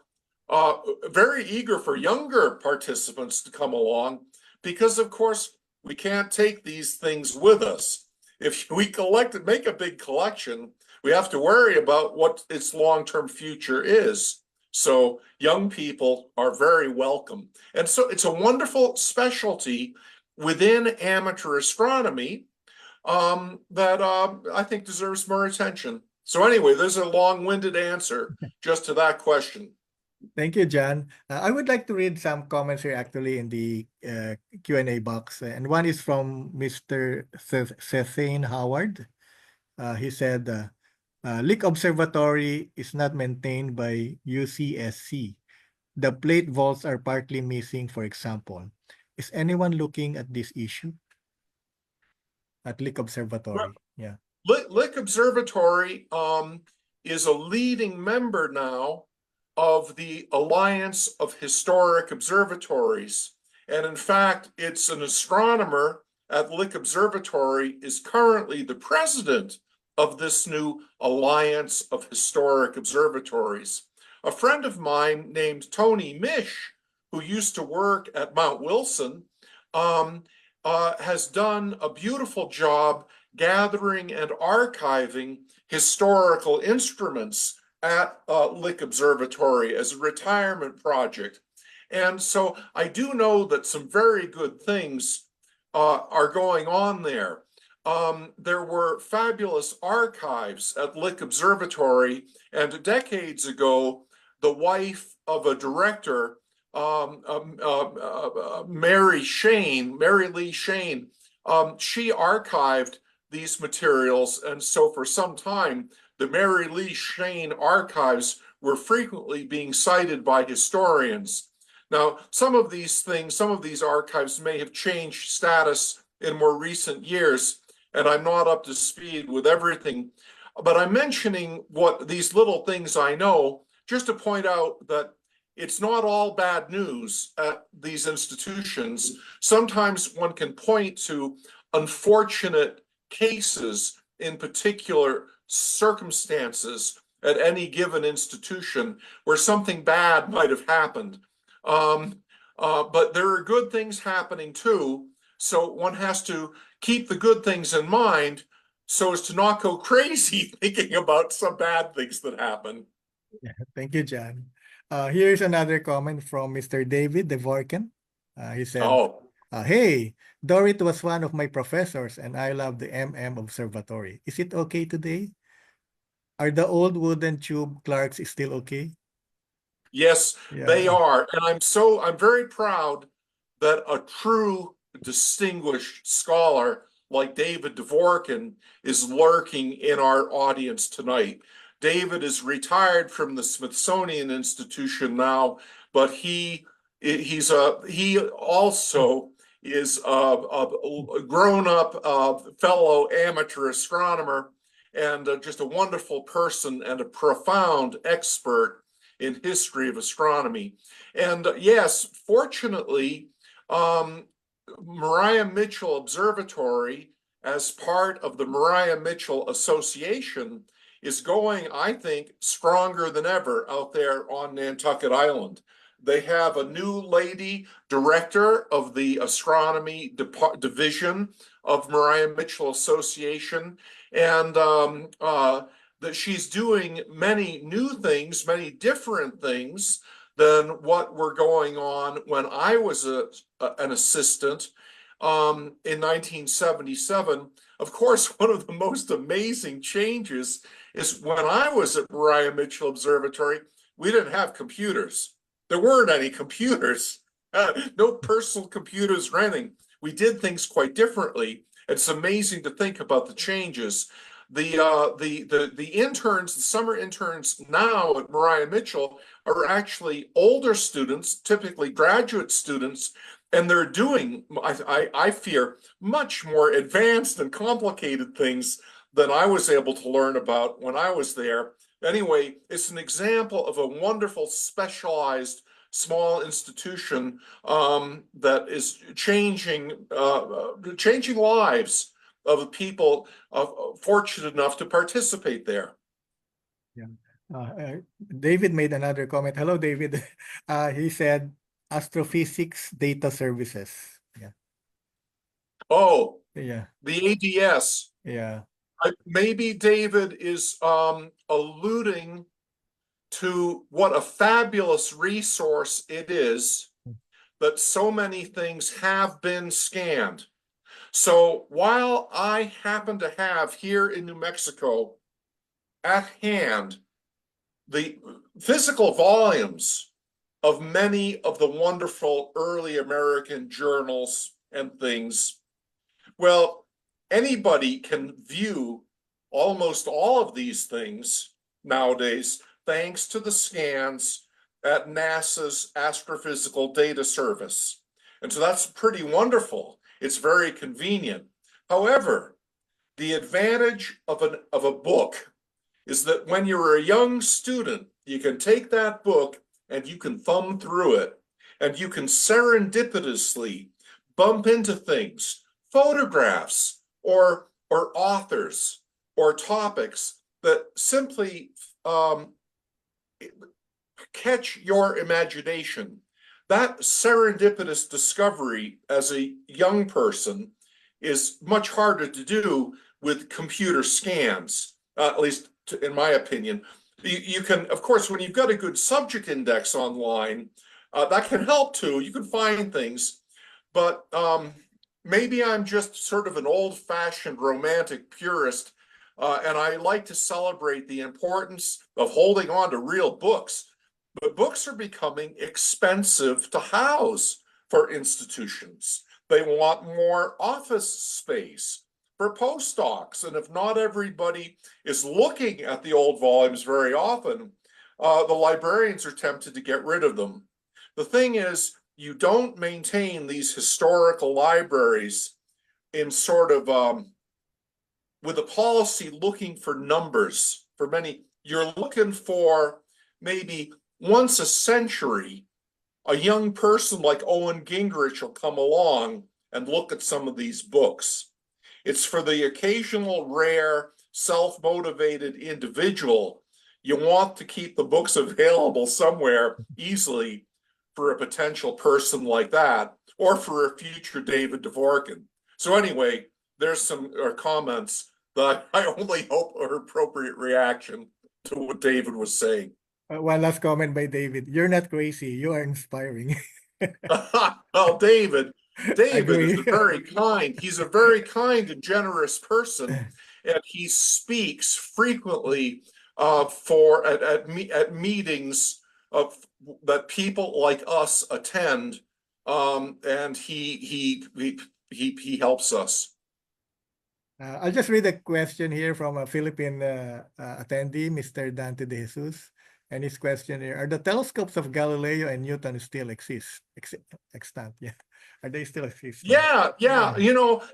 very eager for younger participants to come along because, of course, we can't take these things with us. If we collect and make a big collection, we have to worry about what its long-term future is. So young people are very welcome. And so it's a wonderful specialty within amateur astronomy that I think deserves more attention. So anyway, there's a long-winded answer just to that question. Thank you, John. I would like to read some comments here actually in the Q&A box. And one is from Mr. Cethane Howard. He said, Lick Observatory is not maintained by UCSC. The plate vaults are partly missing, for example. Is anyone looking at this issue? At Lick Observatory, yeah. Lick Observatory is a leading member now of the Alliance of Historic Observatories. And in fact, it's an astronomer at Lick Observatory is currently the president of this new Alliance of Historic Observatories. A friend of mine named Tony Mish, who used to work at Mount Wilson, has done a beautiful job gathering and archiving historical instruments at Lick Observatory as a retirement project. And so I do know that some very good things are going on there. There were fabulous archives at Lick Observatory, and decades ago, the wife of a director, Mary Lee Shane, she archived these materials, and so for some time, the Mary Lee Shane archives were frequently being cited by historians. Now, some of these archives may have changed status in more recent years, and I'm not up to speed with everything. But I'm mentioning what these little things I know just to point out that it's not all bad news at these institutions. Sometimes one can point to unfortunate cases in particular circumstances at any given institution where something bad might have happened. But there are good things happening too. So one has to keep the good things in mind so as to not go crazy thinking about some bad things that happen. Yeah, thank you, John. Here's another comment from Mr. David Devorkin. He said, Oh, hey, Dorit was one of my professors and I love the MM Observatory. Is it okay today? Are the old wooden tube Clarks still okay? yes, they Yeah. are. And I'm very proud that a true distinguished scholar like David Dvorkin is lurking in our audience tonight. David is retired from the Smithsonian Institution now, but he also is a grown-up fellow amateur astronomer and just a wonderful person and a profound expert in history of astronomy. And yes, fortunately, Maria Mitchell Observatory, as part of the Maria Mitchell Association, is going, I think, stronger than ever out there on Nantucket Island. They have a new lady director of the astronomy division of Maria Mitchell Association, and that she's doing many new things, many different things than what were going on when I was an assistant in 1977. Of course, one of the most amazing changes is when I was at Maria Mitchell Observatory, we didn't have computers. There weren't any computers, no personal computers running. We did things quite differently. It's amazing to think about the changes. The interns, the summer interns now at Maria Mitchell are actually older students, typically graduate students, and they're doing, I fear, much more advanced and complicated things than I was able to learn about when I was there. Anyway, it's an example of a wonderful specialized small institution that is changing lives of people fortunate enough to participate there. Yeah. David made another comment. Hello, David. He said astrophysics data services. Yeah. Oh, Yeah. the ADS. Yeah. Maybe David is alluding to what a fabulous resource it is that so many things have been scanned. So while I happen to have here in New Mexico at hand the physical volumes of many of the wonderful early American journals and things, well, anybody can view almost all of these things nowadays thanks to the scans at NASA's Astrophysical Data Service. And so that's pretty wonderful. It's very convenient. However, the advantage of a book is that when you're a young student, you can take that book and you can thumb through it and you can serendipitously bump into things, photographs or authors or topics that simply catch your imagination. That serendipitous discovery as a young person is much harder to do with computer scans, at least in my opinion. You can, of course, when you've got a good subject index online, that can help too. You can find things, but maybe I'm just sort of an old-fashioned romantic purist, and I like to celebrate the importance of holding on to real books. But books are becoming expensive to house for institutions. They want more office space. for postdocs. And if not everybody is looking at the old volumes very often, the librarians are tempted to get rid of them. The thing is, you don't maintain these historical libraries in sort of with a policy looking for numbers. For many, you're looking for maybe once a century, a young person like Owen Gingerich will come along and look at some of these books. It's for the occasional rare self-motivated individual. You want to keep the books available somewhere easily for a potential person like that, or for a future David Dvorkin. So anyway, there's some comments that I only hope are appropriate reaction to what David was saying. One last comment by David. You're not crazy. You are inspiring. Well, David is Agree. a very kind. He's a very kind and generous person, and he speaks frequently for at meetings of that people like us attend, and he helps us. I'll just read a question here from a Philippine attendee, Mr. Dante De Jesus. And his question here, are the telescopes of Galileo and Newton still extant? Yeah. Are they still exist? Yeah. You know,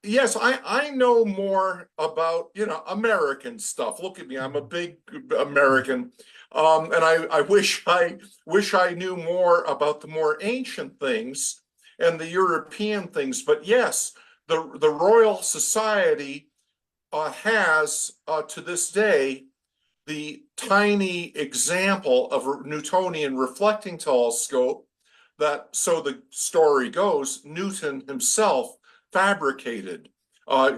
yes, I know more about, American stuff. Look at me, I'm a big American. And I wish I knew more about the more ancient things and the European things. But yes, the Royal Society has to this day the tiny example of a Newtonian reflecting telescope that, so the story goes, Newton himself fabricated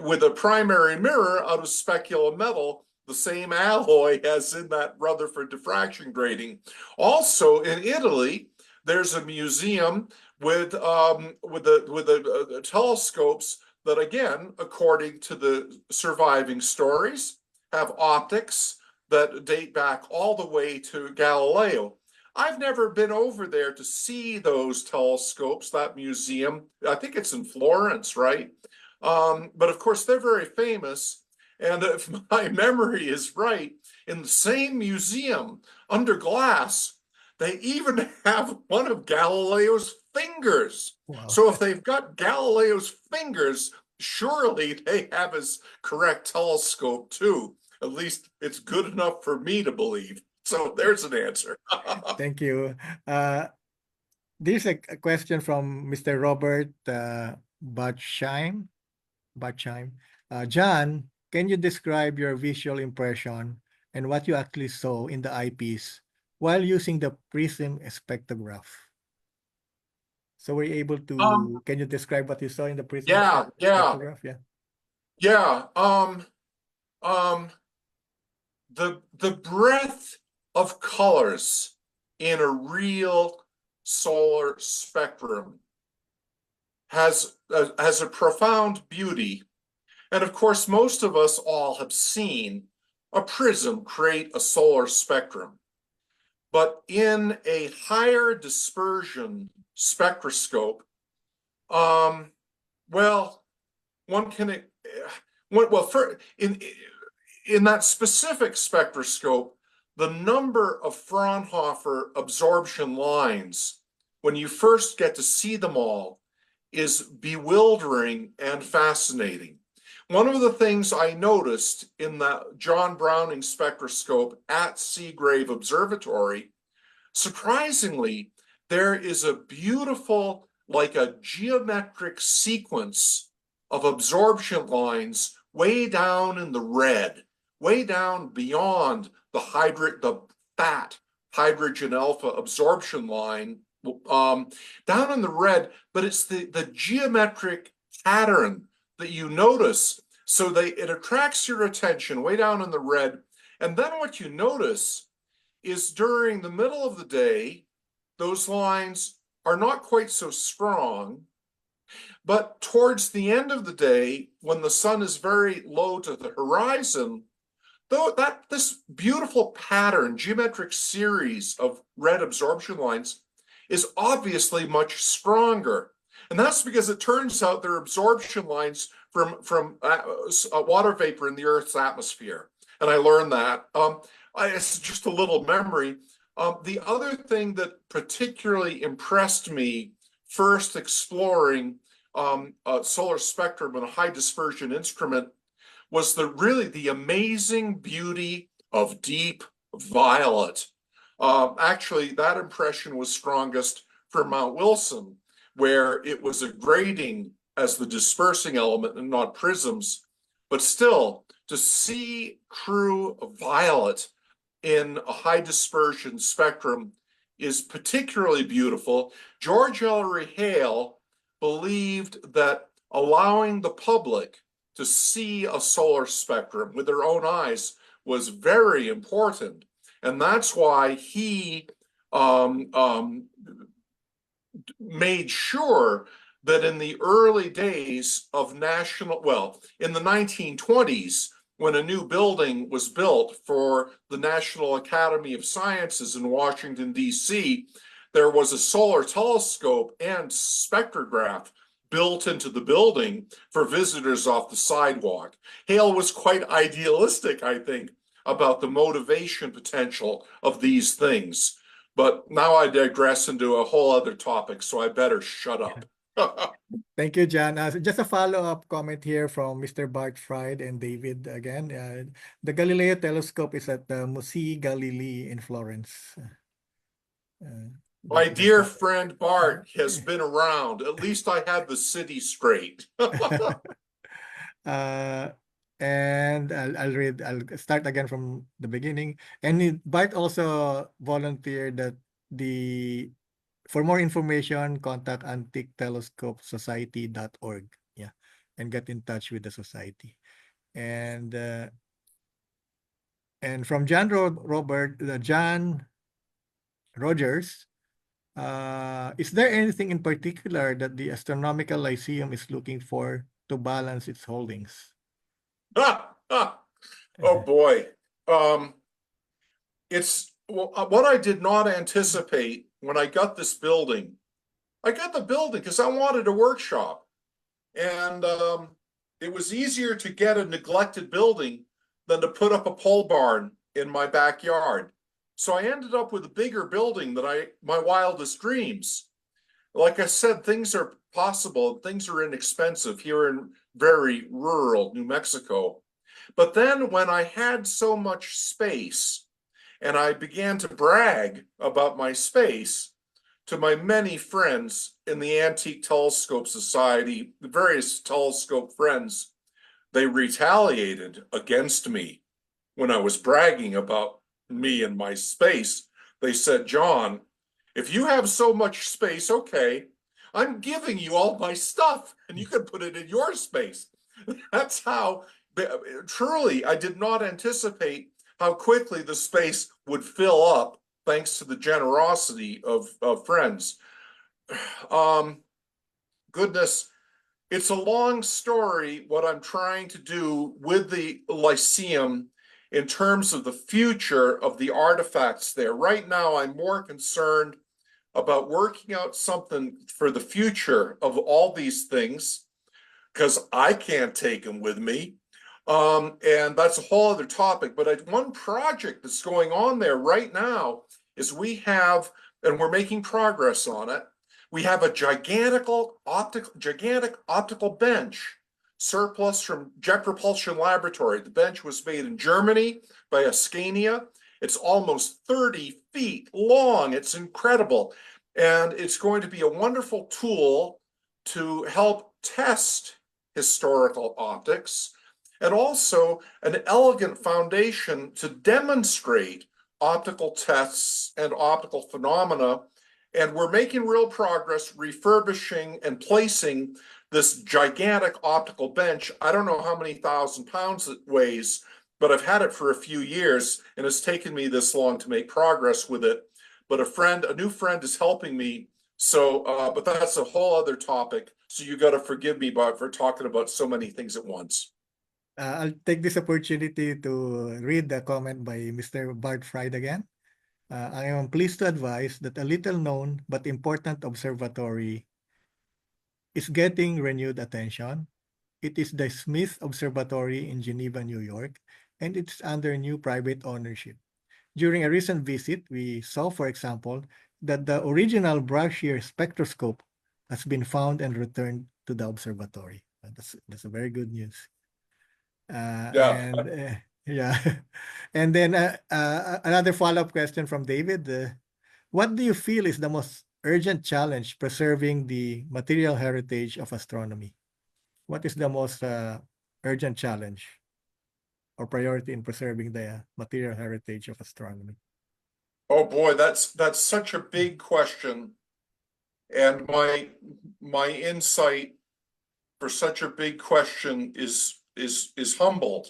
with a primary mirror out of speculum metal, the same alloy as in that Rutherford diffraction grating. Also in Italy, there's a museum with the telescopes that, again, according to the surviving stories, have optics that date back all the way to Galileo. I've never been over there to see those telescopes, that museum. I think it's in Florence, right? But of course, they're very famous. And if my memory is right, in the same museum, under glass, they even have one of Galileo's fingers. Wow. So if they've got Galileo's fingers, surely they have his correct telescope too. At least it's good enough for me to believe. So there's an answer. Thank you. There's a question from Mr. Robert Batchheim. John, can you describe your visual impression and what you actually saw in the eyepiece while using the prism spectrograph? So were you able to, can you describe what you saw in the prism spectrograph? The breadth of colors in a real solar spectrum has a profound beauty. And of course, most of us all have seen a prism create a solar spectrum. But in a higher dispersion spectroscope, well, one can, in that specific spectroscope, the number of Fraunhofer absorption lines, when you first get to see them all, is bewildering and fascinating. One of the things I noticed in the John Browning spectroscope at Seagrave Observatory, surprisingly, there is a beautiful, like a geometric sequence of absorption lines way down in the red, way down beyond the fat hydrogen alpha absorption line, down in the red, but it's the geometric pattern that you notice. So it attracts your attention way down in the red. And then what you notice is during the middle of the day, those lines are not quite so strong. But towards the end of the day, when the sun is very low to the horizon, this beautiful pattern, geometric series of red absorption lines is obviously much stronger. And that's because it turns out they're absorption lines from water vapor in the Earth's atmosphere. And I learned that. It's just a little memory. The other thing that particularly impressed me first exploring a solar spectrum and a high dispersion instrument was the amazing beauty of deep violet. Actually, that impression was strongest for Mount Wilson, where it was a grating as the dispersing element and not prisms. But still, to see true violet in a high dispersion spectrum is particularly beautiful. George Ellery Hale believed that allowing the public to see a solar spectrum with their own eyes was very important. And that's why he made sure that in the early days of in the 1920s, when a new building was built for the National Academy of Sciences in Washington, D.C., there was a solar telescope and spectrograph built into the building for visitors off the sidewalk. Hale was quite idealistic, I think, about the motivation potential of these things. But now I digress into a whole other topic, so I better shut up. Thank you, John. Just a follow-up comment here from Mr. Bart Fried and David again. The Galileo telescope is at the Musei Galilei in Florence. My dear friend Bart has been around. At least I had the city straight. And I'll start again from the beginning. And Bart also volunteered that for more information, contact antiquetelescopesociety.org. Yeah, and get in touch with the society. And from John John Rogers, is there anything in particular that the Astronomical Lyceum is looking for to balance its holdings? Oh boy. It's what I did not anticipate when I got this building. I got the building because I wanted a workshop. And it was easier to get a neglected building than to put up a pole barn in my backyard. So I ended up with a bigger building than my wildest dreams. Like I said, things are possible, things are inexpensive here in very rural New Mexico. But then when I had so much space and I began to brag about my space to my many friends in the Antique Telescope Society, the various telescope friends, they retaliated against me when I was bragging about me and my space. They said, John, if you have so much space, okay, I'm giving you all my stuff and you can put it in your space. That's how, truly, I did not anticipate how quickly the space would fill up thanks to the generosity of friends. Goodness, it's a long story what I'm trying to do with the Lyceum in terms of the future of the artifacts there. Right now, I'm more concerned about working out something for the future of all these things because I can't take them with me. And that's a whole other topic. But one project that's going on there right now is and we're making progress on it, we have a gigantic optical bench surplus from Jet Propulsion Laboratory. The bench was made in Germany by Ascania. It's almost 30 feet long. It's incredible. And it's going to be a wonderful tool to help test historical optics, and also an elegant foundation to demonstrate optical tests and optical phenomena. And we're making real progress refurbishing and placing this gigantic optical bench. I don't know how many thousand pounds it weighs, but I've had it for a few years and it's taken me this long to make progress with it. But a new friend is helping me. So, but that's a whole other topic. So you got to forgive me for talking about so many things at once. I'll take this opportunity to read the comment by Mr. Bart Fried again. I am pleased to advise that a little known but important observatory is getting renewed attention. It is the Smith Observatory in Geneva, New York, and it's under new private ownership. During a recent visit, we saw, for example, that the original Brashear spectroscope has been found and returned to the observatory. That's a very good news. Yeah. Yeah, and then another follow-up question from David. What do you feel is the most urgent challenge preserving the material heritage of astronomy? What is the most urgent challenge or priority in preserving the material heritage of astronomy? Oh boy, that's such a big question. And my insight for such a big question is humbled.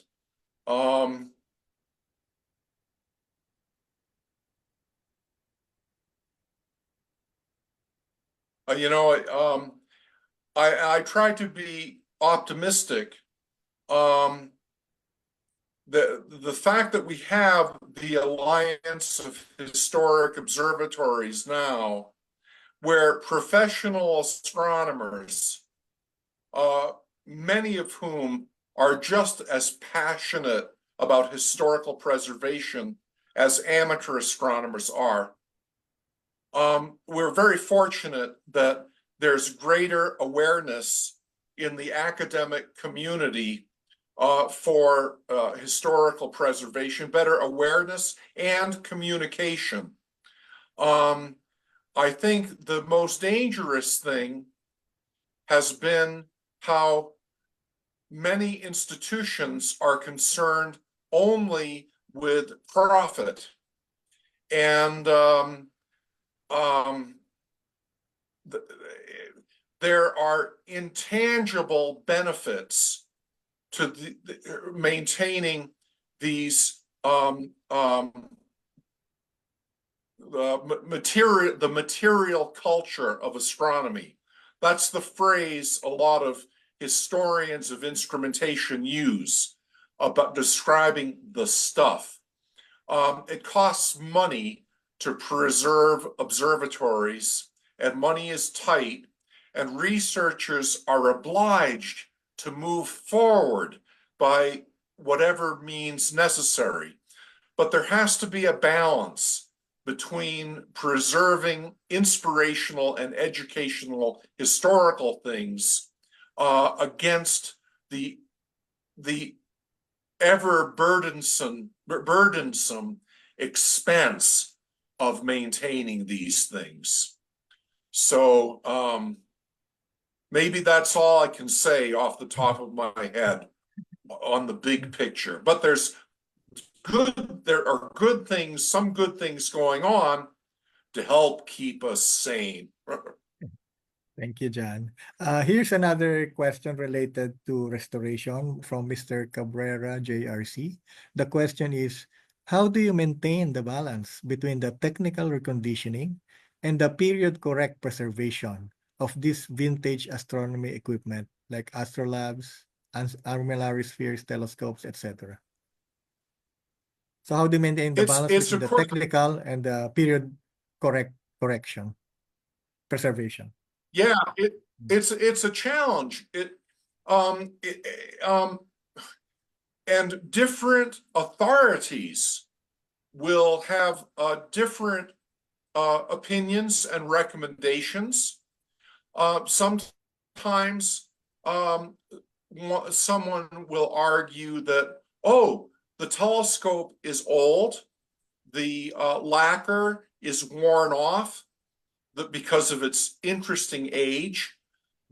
You know, I try to be optimistic. The fact that we have the Alliance of Historic Observatories now, where professional astronomers, many of whom are just as passionate about historical preservation as amateur astronomers are, we're very fortunate that there's greater awareness in the academic community for historical preservation, better awareness and communication. I think the most dangerous thing has been how many institutions are concerned only with profit. And there are intangible benefits to maintaining these the material culture of astronomy. That's the phrase a lot of historians of instrumentation use about describing the stuff. It costs money to preserve observatories, and money is tight, and researchers are obliged to move forward by whatever means necessary. But there has to be a balance between preserving inspirational and educational historical things against the ever burdensome expense of maintaining these things. So maybe that's all I can say off the top of my head on the big picture. But there are good things, some good things going on to help keep us sane. Thank you, John. Here's another question related to restoration from Mr. Cabrera, JRC. The question is, how do you maintain the balance between the technical reconditioning and the period-correct preservation of this vintage astronomy equipment like astrolabes, armillary spheres, telescopes, etc.? So how do you maintain the balance It's between of the course, technical and the period correction, preservation? yeah, it's a challenge. Um, it, um, and different authorities will have different opinions and recommendations. Sometimes someone will argue that, oh, the telescope is old, the lacquer is worn off because of its interesting age.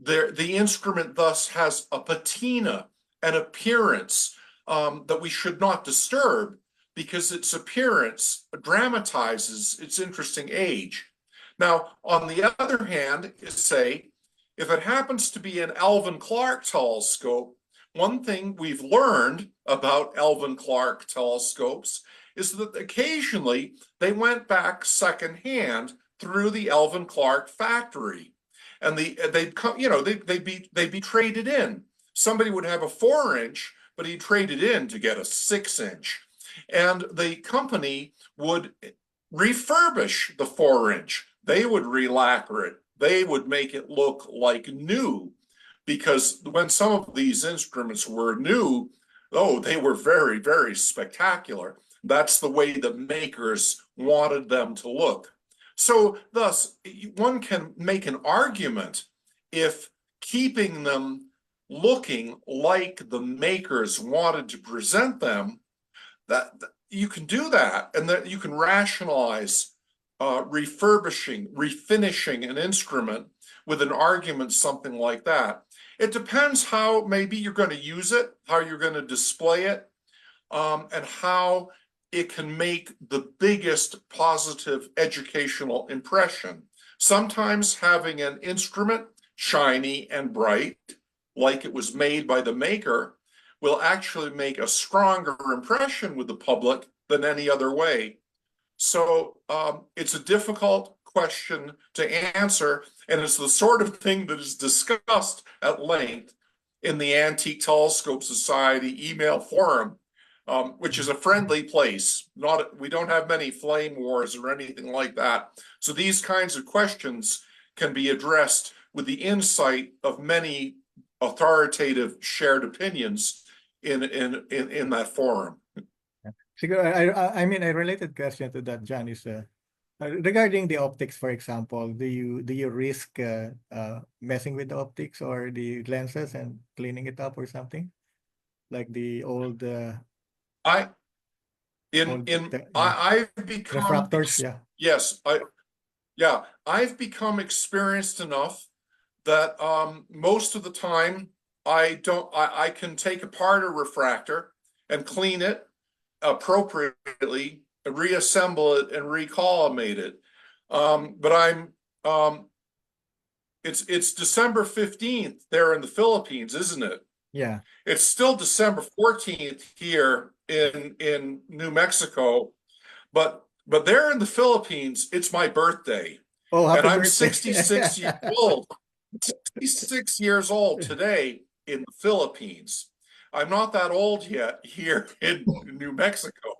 The instrument thus has a patina, an appearance that we should not disturb because its appearance dramatizes its interesting age. Now, on the other hand, say, if it happens to be an Alvin Clark telescope, one thing we've learned about Alvin Clark telescopes is that occasionally they went back secondhand through the Alvin Clark factory, and they'd be traded in. Somebody would have a 4-inch, but he'd trade it in to get a 6-inch, and the company would refurbish the 4-inch. They would relacquer it they would make it look like new. Because when some of these instruments were new, oh, they were very, very spectacular. That's the way the makers wanted them to look. So, thus, one can make an argument if keeping them looking like the makers wanted to present them, that you can do that, and that you can rationalize refurbishing, refinishing an instrument with an argument, something like that. It depends how maybe you're going to use it, how you're going to display it, and how it can make the biggest positive educational impression. Sometimes having an instrument shiny and bright, like it was made by the maker, will actually make a stronger impression with the public than any other way. So it's a difficult question to answer, and it's the sort of thing that is discussed at length in the Antique Telescope Society email forum, which is a friendly place. We don't have many flame wars or anything like that. So these kinds of questions can be addressed with the insight of many authoritative shared opinions in that forum. Siguro, I mean, a related question to that, John, is regarding the optics, for example, do you risk messing with the optics or the lenses and cleaning it up or something? Like the old I old I've become refractors, yeah. yes, I've become experienced enough that most of the time I can take apart a refractor and clean it appropriately, reassemble it, and recollimate it. But it's December 15th there in the Philippines, isn't it? Yeah. It's still December 14th here in New Mexico, but there in the Philippines, it's my birthday. Oh, happy And I'm birthday. 66 years old. 66 years old today in the Philippines. I'm not that old yet here in New Mexico.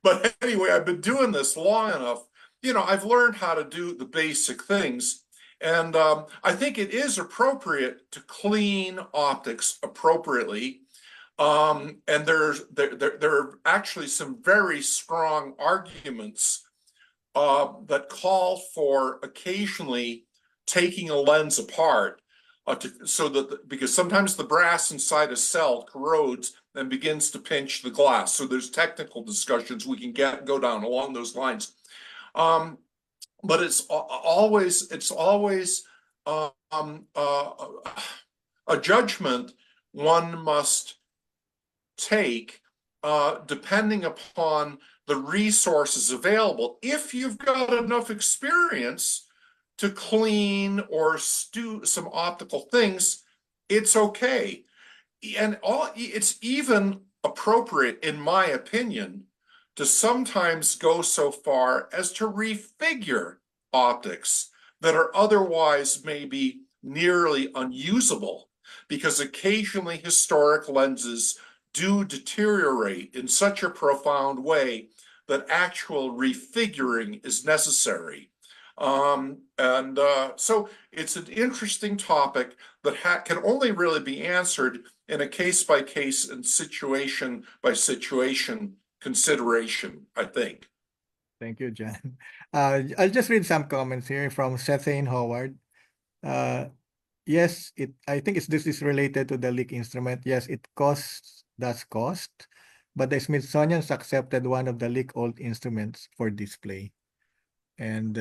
But anyway, I've been doing this long enough. I've learned how to do the basic things. And I think it is appropriate to clean optics appropriately. And there are actually some very strong arguments that call for occasionally taking a lens apart because sometimes the brass inside a cell corrodes and begins to pinch the glass. So there's technical discussions we can go down along those lines. But it's always a judgment one must take depending upon the resources available. If you've got enough experience to clean or do some optical things, it's okay. And it's even appropriate, in my opinion, to sometimes go so far as to refigure optics that are otherwise maybe nearly unusable, because occasionally historic lenses do deteriorate in such a profound way that actual refiguring is necessary. So it's an interesting topic that can only really be answered in a case-by-case and situation-by-situation consideration, I think. Thank you, John. I'll just read some comments here from Sethane Howard. Yes, I think this is related to the leak instrument. Yes, does cost, but the Smithsonian's accepted one of the leak old instruments for display. And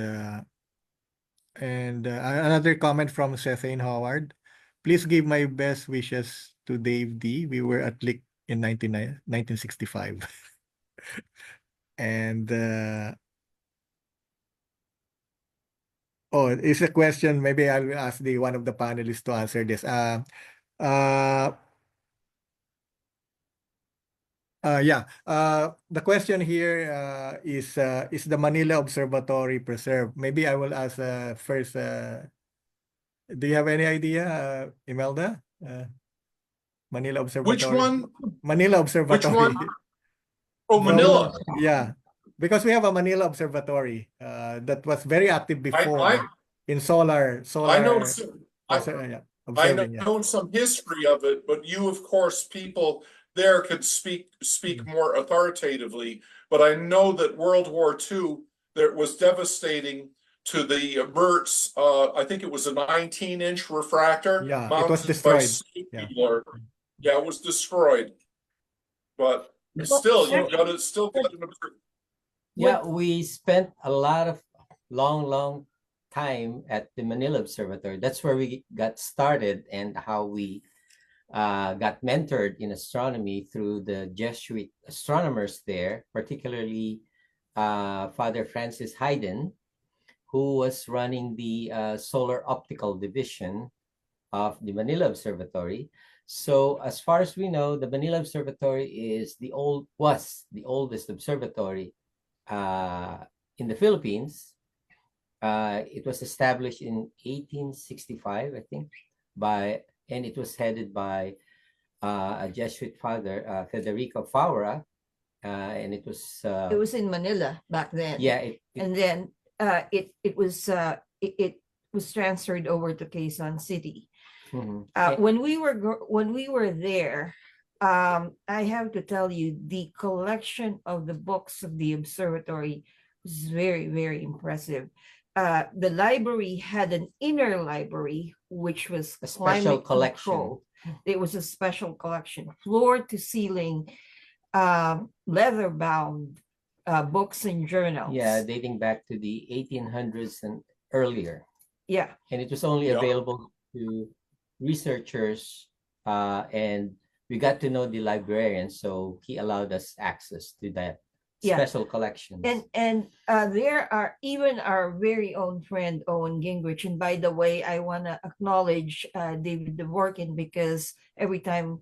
another comment from Sethane Howard. Please give my best wishes to Dave D. We were at leak in 1965. And it's a question. Maybe I'll ask one of the panelists to answer this. The question here is the Manila Observatory preserved? Maybe I will ask first. Do you have any idea, Imelda? Manila Observatory. Which one? Manila Observatory. Which one? Oh, Manila. Yeah, because we have a Manila Observatory that was very active before. in solar I know solar yeah, I observing, yeah. know some history of it, but you, of course, people there could speak Mm. more authoritatively. But I know that World War II that was devastating to the Mertz. I think it was a 19-inch refractor Yeah, it was mounted by destroyed. Safety Yeah. yeah, it was destroyed. But Well, still, so still got an Yeah, with we spent a lot of long time at the Manila Observatory. That's where we got started and how we got mentored in astronomy through the Jesuit astronomers there, particularly Father Francis Hayden, who was running the solar optical division of the Manila Observatory. So as far as we know, the Manila Observatory was the oldest observatory uh, in the Philippines. It was established in 1865, I think, and it was headed by a Jesuit father, Federico Faura, and it it was in Manila back then, yeah, and then it was transferred over to Quezon City. mhm. When we were there, I have to tell you, the collection of the books of the observatory was very, very impressive. The library had an inner library, which was A special climate collection. controlled. It was a special collection, floor to ceiling, leather bound books and journals. Yeah, dating back to the 1800s and earlier. Yeah. And it was only Yeah. available to researchers, and we got to know the librarian, so he allowed us access to that Yeah. special collections. And there are even our very own friend Owen Gingrich. And by the way, I want to acknowledge David Dvorkin, because every time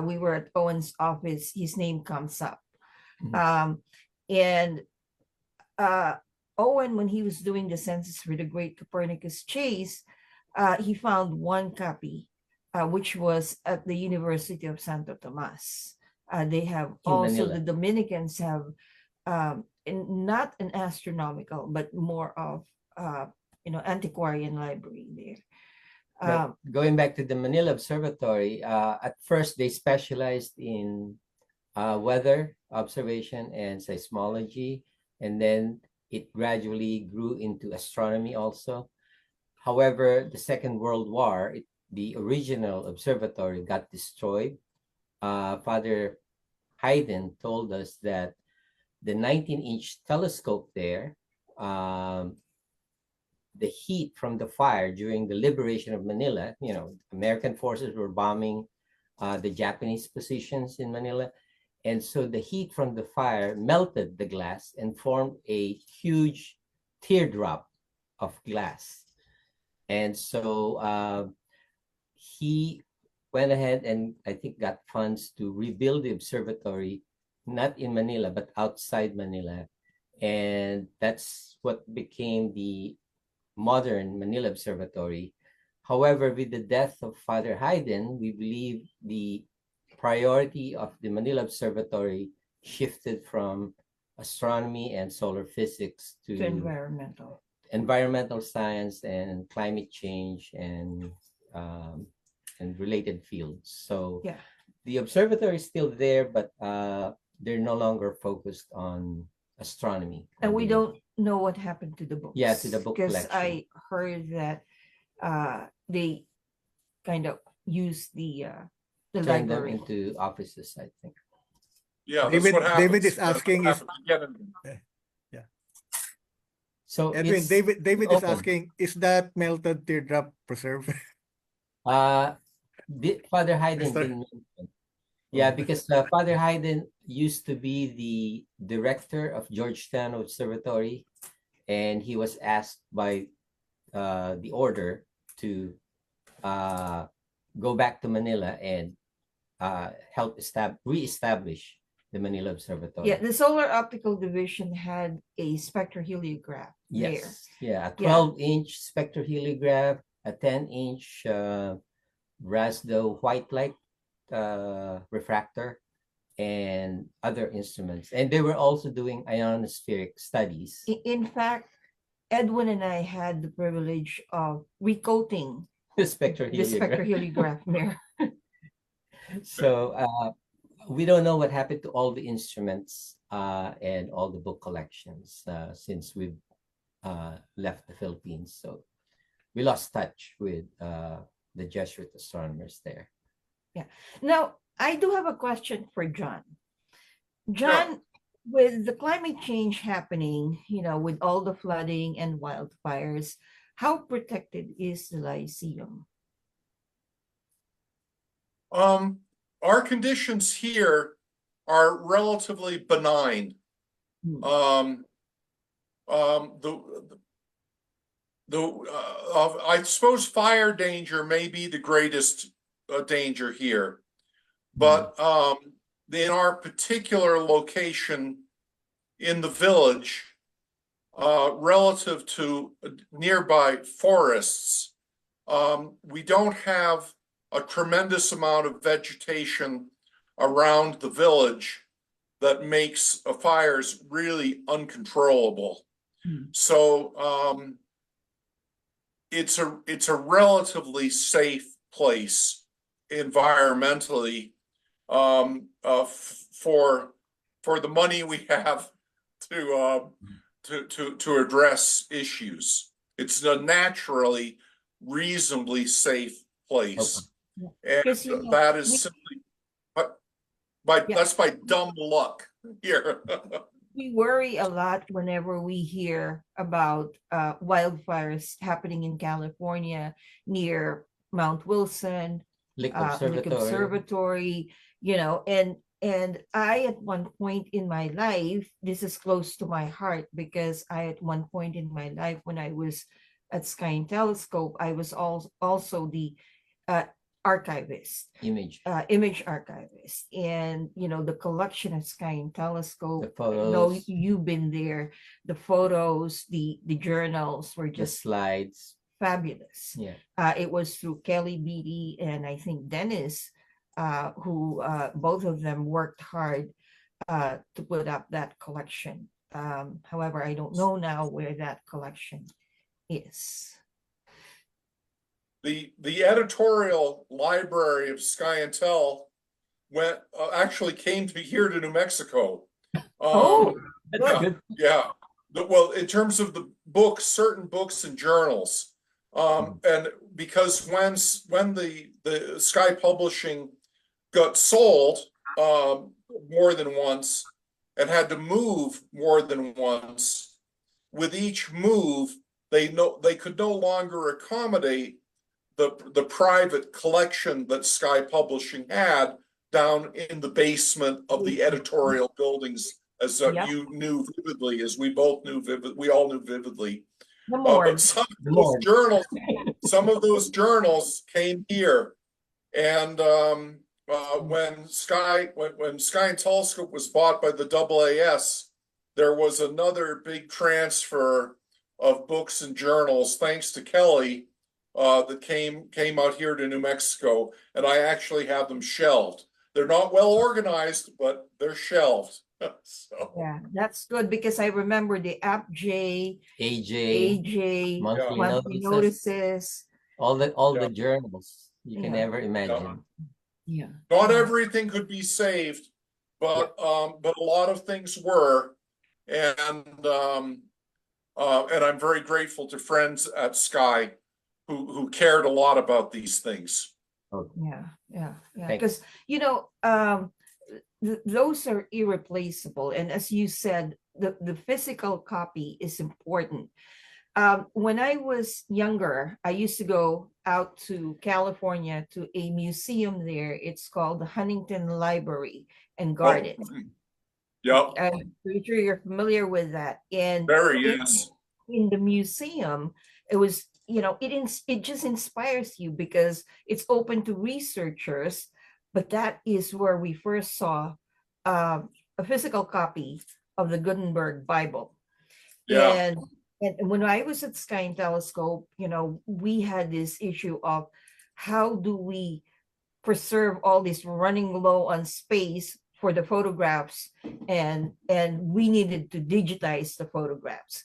we were at Owen's office, his name comes up. Mhm. And Owen, when he was doing the census for the Great Copernicus Chase, he found one copy, which was at the University of Santo Tomas. They have In also, Manila. the Dominicans have not an astronomical, but more of antiquarian library there. But going back to the Manila Observatory, at first they specialized in weather observation and seismology, and then it gradually grew into astronomy also. However, the Second World War, the original observatory got destroyed. Father Hayden told us that the 19-inch telescope there, the heat from the fire during the liberation of Manila, American forces were bombing the Japanese positions in Manila. And so the heat from the fire melted the glass and formed a huge teardrop of glass. And so he went ahead and I think got funds to rebuild the observatory, not in Manila, but outside Manila. And that's what became the modern Manila Observatory. However, with the death of Father Hayden, we believe the priority of the Manila Observatory shifted from astronomy and solar physics to environmental science and climate change and related fields. So Yeah. the observatory is still there, but they're no longer focused on astronomy. And we don't know what happened to the books. Yeah, to the book because collection. I heard that they kind of use the Turn them library. into offices, I think. Yeah, that's what happens. David is asking That's is what happens. So Edwin, it's David is open. asking, is that melted teardrop preserved? Father Hayden Mister- didn't mention. Yeah, Oh. because Father Hayden used to be the director of Georgetown Observatory, and he was asked by the order to go back to Manila and help reestablish the Manila Observatory. Yeah, the solar optical division had a spectroheliograph there. Yes, yeah, a 12-inch spectroheliograph, a 10-inch Rasdo white light refractor, and other instruments. And they were also doing ionospheric studies. In fact, Edwin and I had the privilege of recoating The the spectroheliograph. spectroheliograph mirror. So we don't know what happened to all the instruments and all the book collections since we've left the Philippines. So we lost touch with the Jesuit astronomers there. Yeah. Now, I do have a question for John. Sure. John, with the climate change happening, with all the flooding and wildfires, how protected is the Lyceum? Our conditions here are relatively benign. Hmm. I suppose fire danger may be the greatest danger here, but in our particular location in the village, relative to nearby forests, we don't have a tremendous amount of vegetation around the village that makes fires really uncontrollable. So it's a relatively safe place environmentally for the money we have to address issues. It's a naturally reasonably safe place, and that is simply that's by dumb luck here. We worry a lot whenever we hear about wildfires happening in California near Mount Wilson, Lick Lick Observatory. Observatory, and I at one point in my life, this is close to my heart because I at one point in my life when I was at Sky and Telescope, I was also the archivist, Image. Image archivist, and the collection of Sky and Telescope. The photos. I know you've been there. The photos, the journals were The just slides. fabulous. Yeah. It was through Kelly Beatty and I think Dennis, who both of them worked hard to put up that collection. However, I don't know now where that collection is. The editorial library of Sky and Tel actually came here to New Mexico. That's good. Yeah. Well, in terms of the books, certain books and journals, and because when the Sky Publishing got sold more than once and had to move more than once, with each move, they could no longer accommodate the private collection that Sky Publishing had down in the basement of the editorial buildings, as you knew vividly, as we both knew we all knew vividly. But some of those journals came here, and when Sky and Telescope was bought by the AAS, there was another big transfer of books and journals, thanks to Kelly, that came out here to New Mexico, and I actually have them shelved. They're not well organized, but they're shelved. So. Yeah, that's good because I remember the AJ, monthly notices, all the journals you can ever imagine. Yeah. Not everything could be saved, but a lot of things were, and I'm very grateful to friends at Sky who cared a lot about these things. Yeah. Because those are irreplaceable, and as you said, the physical copy is important. When I was younger, I used to go out to California to a museum there. It's called the Huntington Library and Garden. I'm pretty sure you're familiar with that. And in the museum, it was, it just inspires you because it's open to researchers. But that is where we first saw a physical copy of the Gutenberg Bible. And when I was at Sky and Telescope, we had this issue of how do we preserve all this running low on space for the photographs, and we needed to digitize the photographs.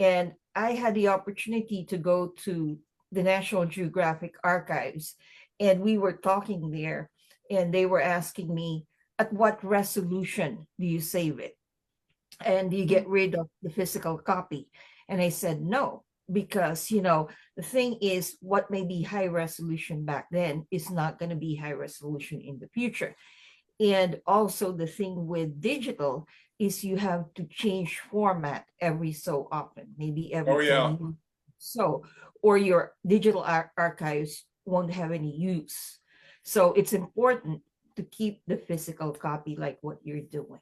And I had the opportunity to go to the National Geographic Archives, and we were talking there, and they were asking me, at what resolution do you save it? And you get rid of the physical copy? And I said no, because the thing is, what may be high resolution back then is not going to be high resolution in the future. And also the thing with digital is you have to change format every so often, maybe every Oh, 10 yeah. years. So, or your digital archives won't have any use. So it's important to keep the physical copy, like what you're doing.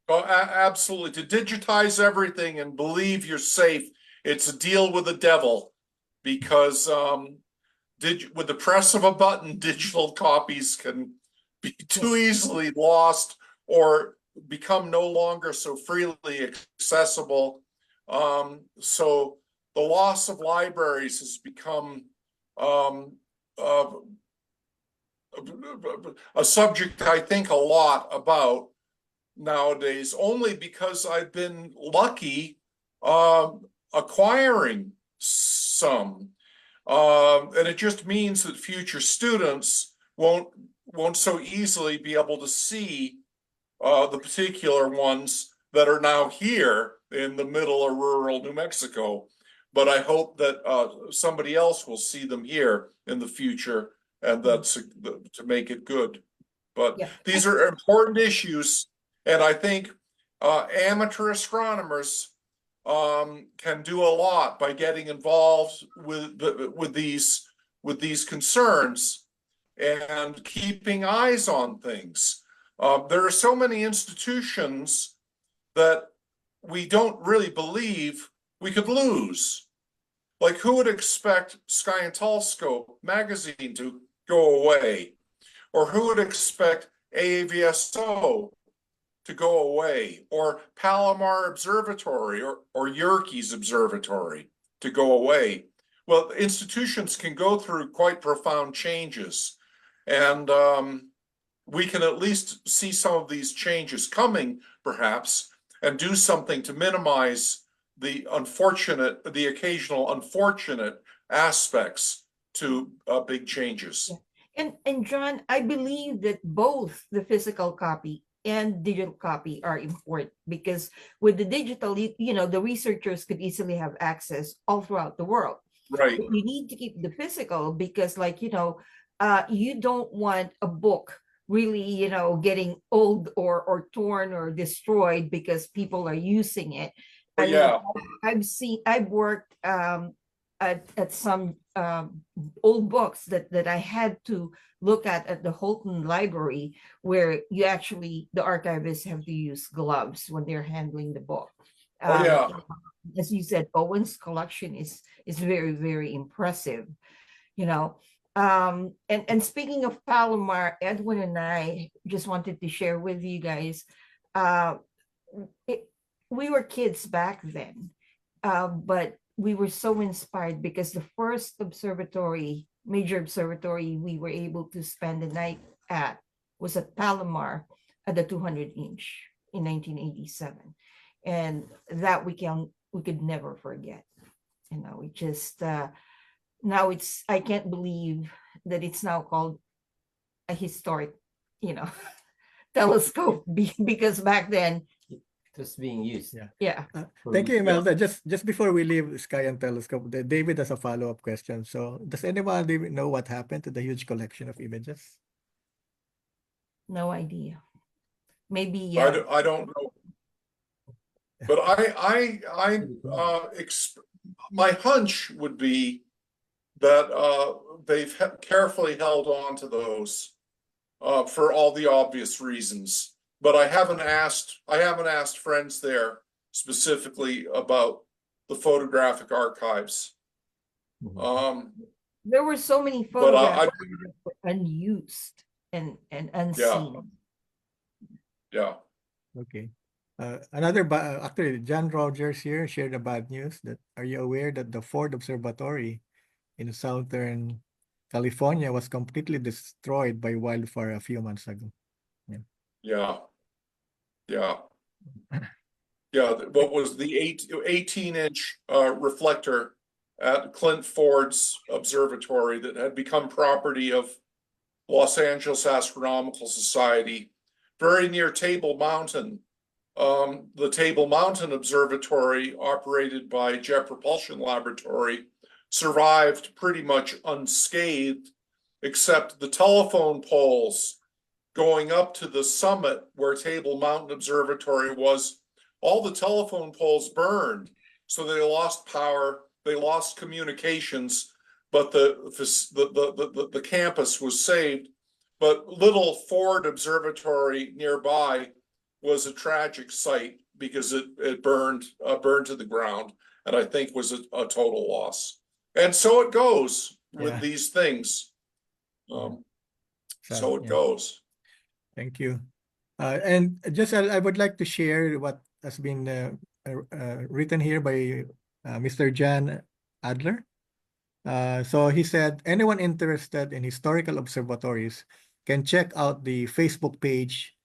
Oh, absolutely. To digitize everything and believe you're safe, it's a deal with the devil, because with the press of a button, digital copies can be too easily lost or become no longer so freely accessible. So the loss of libraries has become a subject I think a lot about nowadays, only because I've been lucky acquiring some. And it just means that future students won't so easily be able to see the particular ones that are now here in the middle of rural New Mexico. But I hope that somebody else will see them here in the future, and that's to make it good. But Yeah. these are important issues, and I think amateur astronomers can do a lot by getting involved with these concerns and keeping eyes on things. There are so many institutions that we don't really believe we could lose. Like, who would expect Sky and Telescope magazine to go away? Or who would expect AAVSO to go away? Or Palomar Observatory or Yerkes Observatory to go away? Well, institutions can go through quite profound changes. And we can at least see some of these changes coming, perhaps, and do something to minimize the occasional unfortunate aspects to big changes. And John, I believe that both the physical copy and digital copy are important, because with the digital, the researchers could easily have access all throughout the world. Right. But you need to keep the physical, because you don't want a book really getting old or torn or destroyed because people are using it. Oh, I mean, yeah. I've worked at some old books that I had to look at the Holton Library, where the archivists have to use gloves when they're handling the book. Oh, yeah. As you said, Owen's collection is very, very impressive. And speaking of Palomar, Edwin and I just wanted to share with you guys, we were kids back then, but we were so inspired because the first major observatory we were able to spend the night at was at Palomar at the 200-inch in 1987. And that we could never forget. We just, now I can't believe that it's now called a historic, telescope, because back then It was being used. yeah. Thank you, Imelda. Just before we leave Sky and Telescope, David has a follow-up question. So, does anyone know what happened to the huge collection of images? No idea. Maybe I don't know. But my hunch would be that they've carefully held on to those for all the obvious reasons. But I haven't asked friends there specifically about the photographic archives. there were so many But photographs that were unused and unseen. Yeah. Okay. Actually, John Rogers here shared the bad news that, are you aware that the Ford Observatory in Southern California was completely destroyed by wildfire a few months ago? Yeah. Yeah, what was the 18-inch reflector at Clint Ford's observatory that had become property of Los Angeles Astronomical Society, very near Table Mountain. The Table Mountain Observatory, operated by Jet Propulsion Laboratory, survived pretty much unscathed, except the telephone poles going up to the summit where Table Mountain Observatory was. All the telephone poles burned, so they lost power, they lost communications, but the campus was saved. But little Ford Observatory nearby was a tragic sight because it burned to the ground, and I think was a total loss. And so it goes with Yeah. these things. So it goes. Thank you. And just I would like to share what has been written here by Mr. Jan Adler. So he said, anyone interested in historical observatories can check out the Facebook page,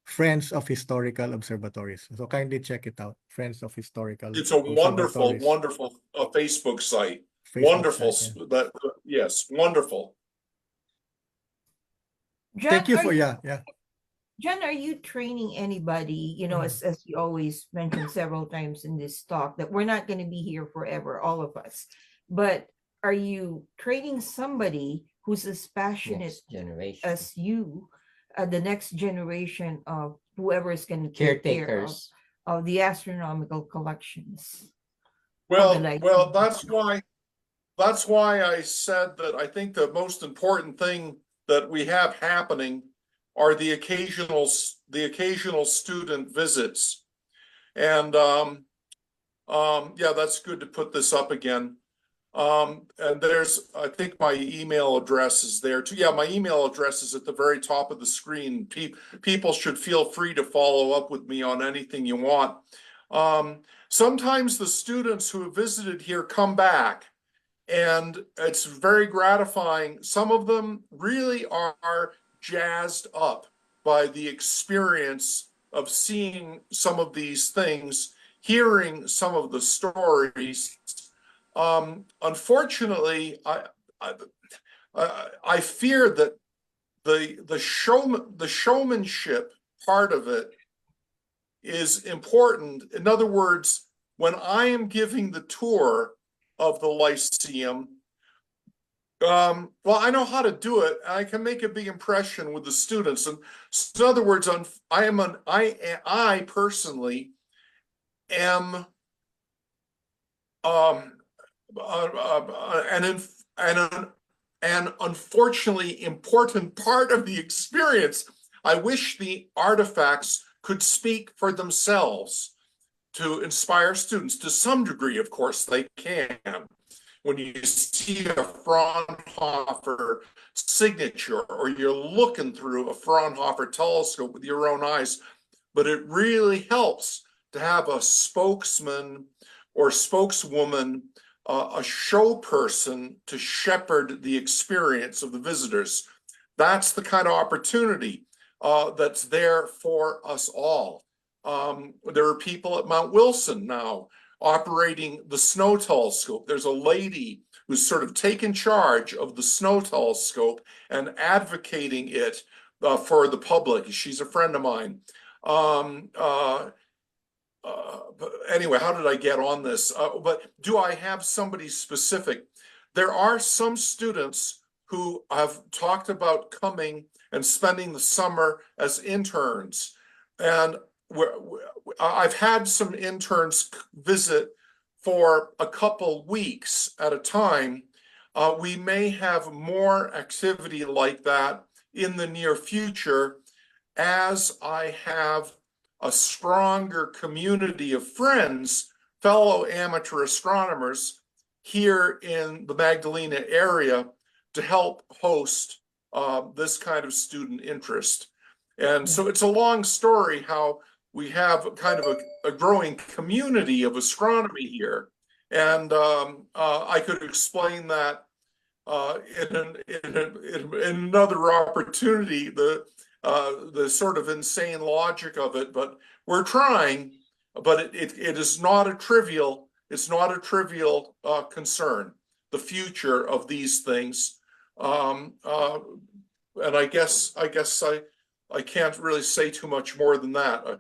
Friends of Historical Observatories. So kindly check it out, Friends of Historical It's a wonderful, Observatories. wonderful Facebook site. Facebook Wonderful. site, yeah. That yes, wonderful. John, Thank you are for, you, yeah. John, are you training anybody? You know, as you always mentioned several times in this talk, that we're not going to be here forever, all of us. But are you training somebody who's as passionate Next generation. as you, the next generation of whoever is going to take care Caretakers. of the astronomical collections? Well, Organizing. that's why I said that I think the most important thing that we have happening are the occasional student visits. And yeah, that's good to put this up again. And there's, I think my email address is there too. Yeah, my email address is at the very top of the screen. People should feel free to follow up with me on anything you want. Sometimes the students who have visited here come back, and it's very gratifying. Some of them really are jazzed up by the experience of seeing some of these things, hearing some of the stories. Unfortunately, I fear that the showmanship part of it is important. In other words, when I am giving the tour of the Lyceum, well, I know how to do it, and I can make a big impression with the students. And so in other words, I personally am an unfortunately important part of the experience. I wish the artifacts could speak for themselves to inspire students. To some degree, of course, they can. When you see a Fraunhofer signature, or you're looking through a Fraunhofer telescope with your own eyes, but it really helps to have a spokesman or spokeswoman, a show person to shepherd the experience of the visitors. That's the kind of opportunity that's there for us all. There are people at Mount Wilson now operating the snow telescope. There's a lady who's sort of taken charge of the snow telescope and advocating it for the public. She's a friend of mine. But anyway, how did I get on this? But do I have somebody specific? There are some students who have talked about coming and spending the summer as interns. And I've had some interns visit for a couple weeks at a time. We may have more activity like that in the near future, as I have a stronger community of friends, fellow amateur astronomers here in the Magdalena area to help host this kind of student interest. And so it's a long story how we have kind of a growing community of astronomy here. And I could explain that in another opportunity, the sort of insane logic of it, but we're trying. but it is not a trivial, it's not a trivial concern, the future of these things. And I guess I can't really say too much more than that.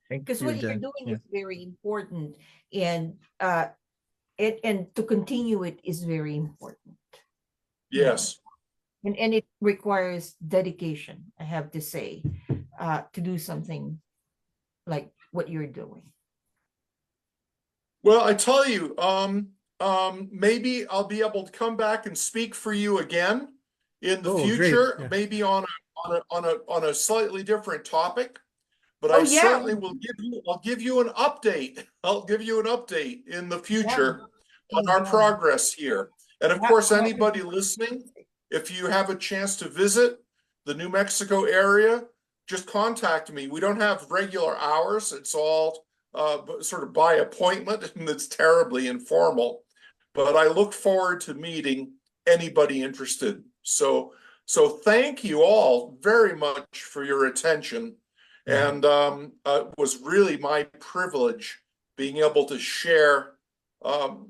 Thank Because you, what you're Jan. doing Yeah. is very important, and to continue it is very important. Yes. And it requires dedication, I have to say, to do something like what you're doing. Well, I tell you, maybe I'll be able to come back and speak for you again in the Oh, great. future, Yeah. maybe on a slightly different topic. But Oh, I yeah. certainly will I'll give you an update. I'll give you an update in the future on our progress here. And of course, anybody listening, if you have a chance to visit the New Mexico area, just contact me. We don't have regular hours. It's all sort of by appointment, and it's terribly informal. But I look forward to meeting anybody interested. So thank you all very much for your attention. And it was really my privilege being able to share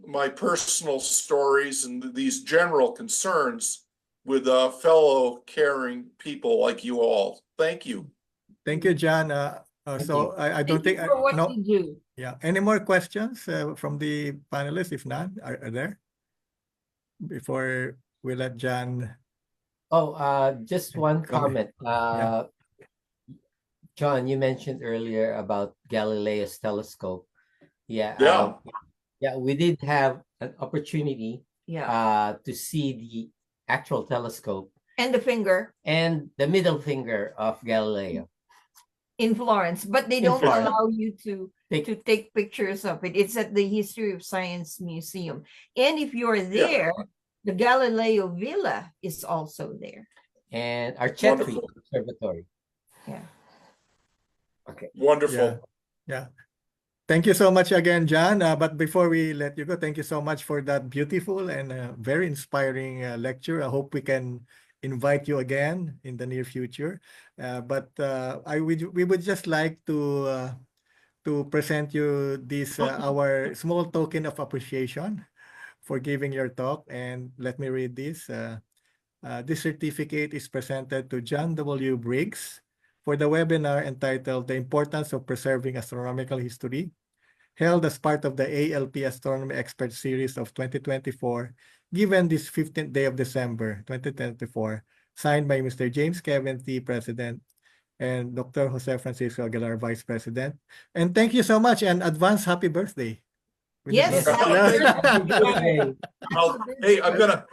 my personal stories and these general concerns with fellow caring people like you all. Thank you. Thank you, John. So I don't Thank you think for what no. you do. Yeah. Any more questions from the panelists? If none, are there? Before we let John. Oh, just one Comment. comment. John, you mentioned earlier about Galileo's telescope. Yeah, Yeah. yeah, we did have an opportunity Yeah. to see the actual telescope And the finger and the middle finger of Galileo. in Florence, but they In don't Florence. allow you to take pictures of it. It's at the History of Science Museum. And if you're there, the Galileo Villa is also there. And Archetri Wonderful. Observatory. Yeah. Okay. Wonderful. Yeah. Thank you so much again, John. But before we let you go, thank you so much for that beautiful and very inspiring lecture. I hope we can invite you again in the near future. But we would just like to present you this our small token of appreciation for giving your talk. And let me read this. This certificate is presented to John W. Briggs for the webinar entitled The Importance of Preserving Astronomical History, held as part of the ALP Astronomy Expert Series of 2024, given this 15th day of December 2024, signed by Mr. James Kevin T., President, and Dr. Jose Francisco Aguilar, Vice President. And thank you so much, and advance happy birthday. Yes. Hey, I'm gonna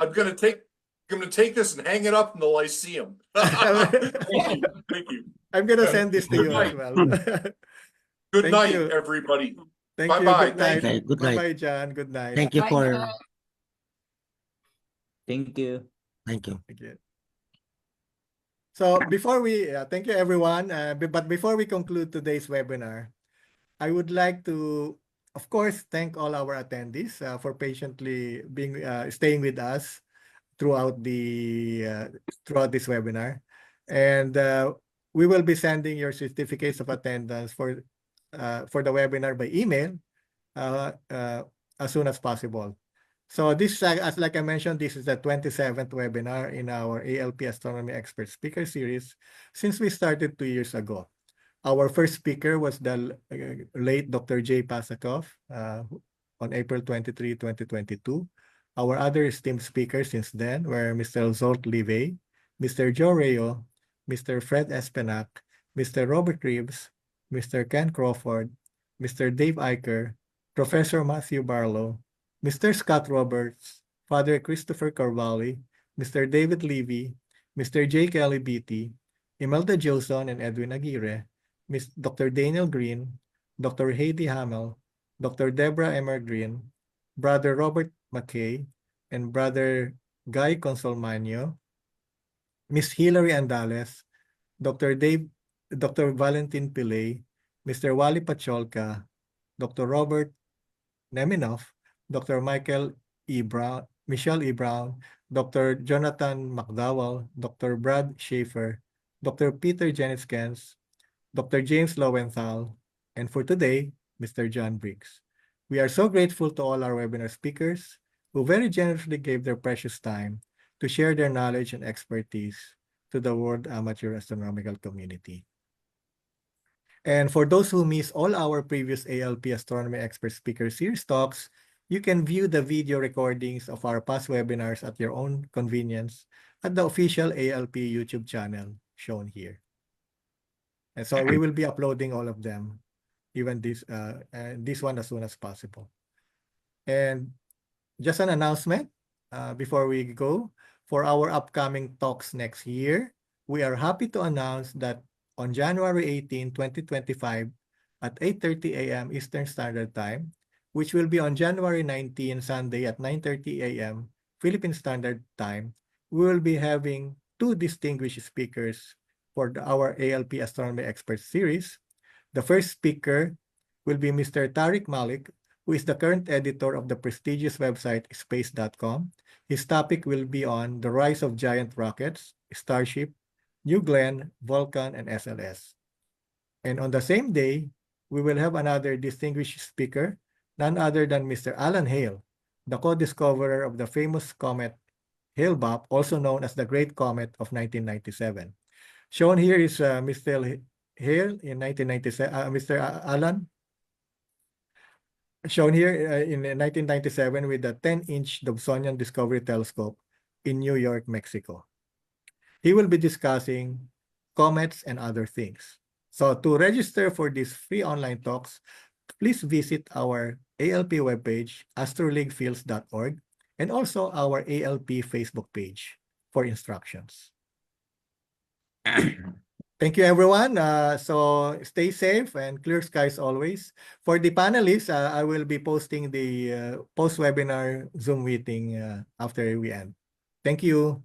take this and hang it up in the Lyceum. Thank you. I'm gonna send this to Good you night. as well. Good Thank night, you. everybody. Thank you. Bye-bye. Good night. Thank you. Good night. Bye-bye, John. Good night. Thank you Bye, for. John. Thank you. Thank you. Thank you. So before we, thank you everyone. But before we conclude today's webinar, I would like to, of course, thank all our attendees for patiently staying with us throughout this webinar, and we will be sending your certificates of attendance for the webinar by email as soon as possible. So this, as like I mentioned, this is the 27th webinar in our ALP Astronomy Expert Speaker Series since we started 2 years ago. Our first speaker was the late Dr. J. Pasakov on April 23, 2022. Our other esteemed speakers since then were Mr. Zolt Livey, Mr. Joe Reo, Mr. Fred Espenak, Mr. Robert Reeves, Mr. Ken Crawford, Mr. Dave Eicher, Professor Matthew Barlow, Mr. Scott Roberts, Father Christopher Carvalli, Mr. David Levy, Mr. J. Kelly Beatty, Imelda Joson and Edwin Aguirre, Dr. Daniel Green, Dr. Heidi Hamel, Dr. Deborah Emmer Green, Brother Robert McKay, and Brother Guy Consolmagno, Miss Hilary Andales, Dr. Valentin Pillay, Mr. Wally Pacholka, Dr. Robert Neminoff, Dr. Michael Michelle E. Brown, Dr. Jonathan McDowell, Dr. Brad Schaefer, Dr. Peter Jeniskens, Dr. James Lowenthal, and for today, Mr. John Briggs. We are so grateful to all our webinar speakers who very generously gave their precious time to share their knowledge and expertise to the world amateur astronomical community. And for those who missed all our previous ALP Astronomy Expert Speaker Series talks, you can view the video recordings of our past webinars at your own convenience at the official ALP YouTube channel shown here. And so we will be uploading all of them, even this one as soon as possible. And just an announcement before we go, for our upcoming talks next year, we are happy to announce that on January 18, 2025, at 8:30 a.m. Eastern Standard Time, which will be on January 19, Sunday at 9:30 a.m. Philippine Standard Time, we will be having two distinguished speakers for our ALP Astronomy Expert Series. The first speaker will be Mr. Tariq Malik, who is the current editor of the prestigious website space.com. His topic will be on the rise of giant rockets, Starship, New Glenn, Vulcan, and SLS. And on the same day, we will have another distinguished speaker, none other than Mr. Alan Hale, the co-discoverer of the famous comet Hale-Bopp, also known as the Great Comet of 1997. Shown here is Mr. Hale in 1997, Mr. Alan, shown here in 1997 with the 10-inch Dobsonian Discovery Telescope in New York, Mexico. He will be discussing comets and other things. So to register for these free online talks, please visit our ALP webpage, astroleaguefields.org, and also our ALP Facebook page for instructions. Thank you, everyone. So stay safe and clear skies always. For the panelists, I will be posting the post-webinar Zoom meeting after we end. Thank you.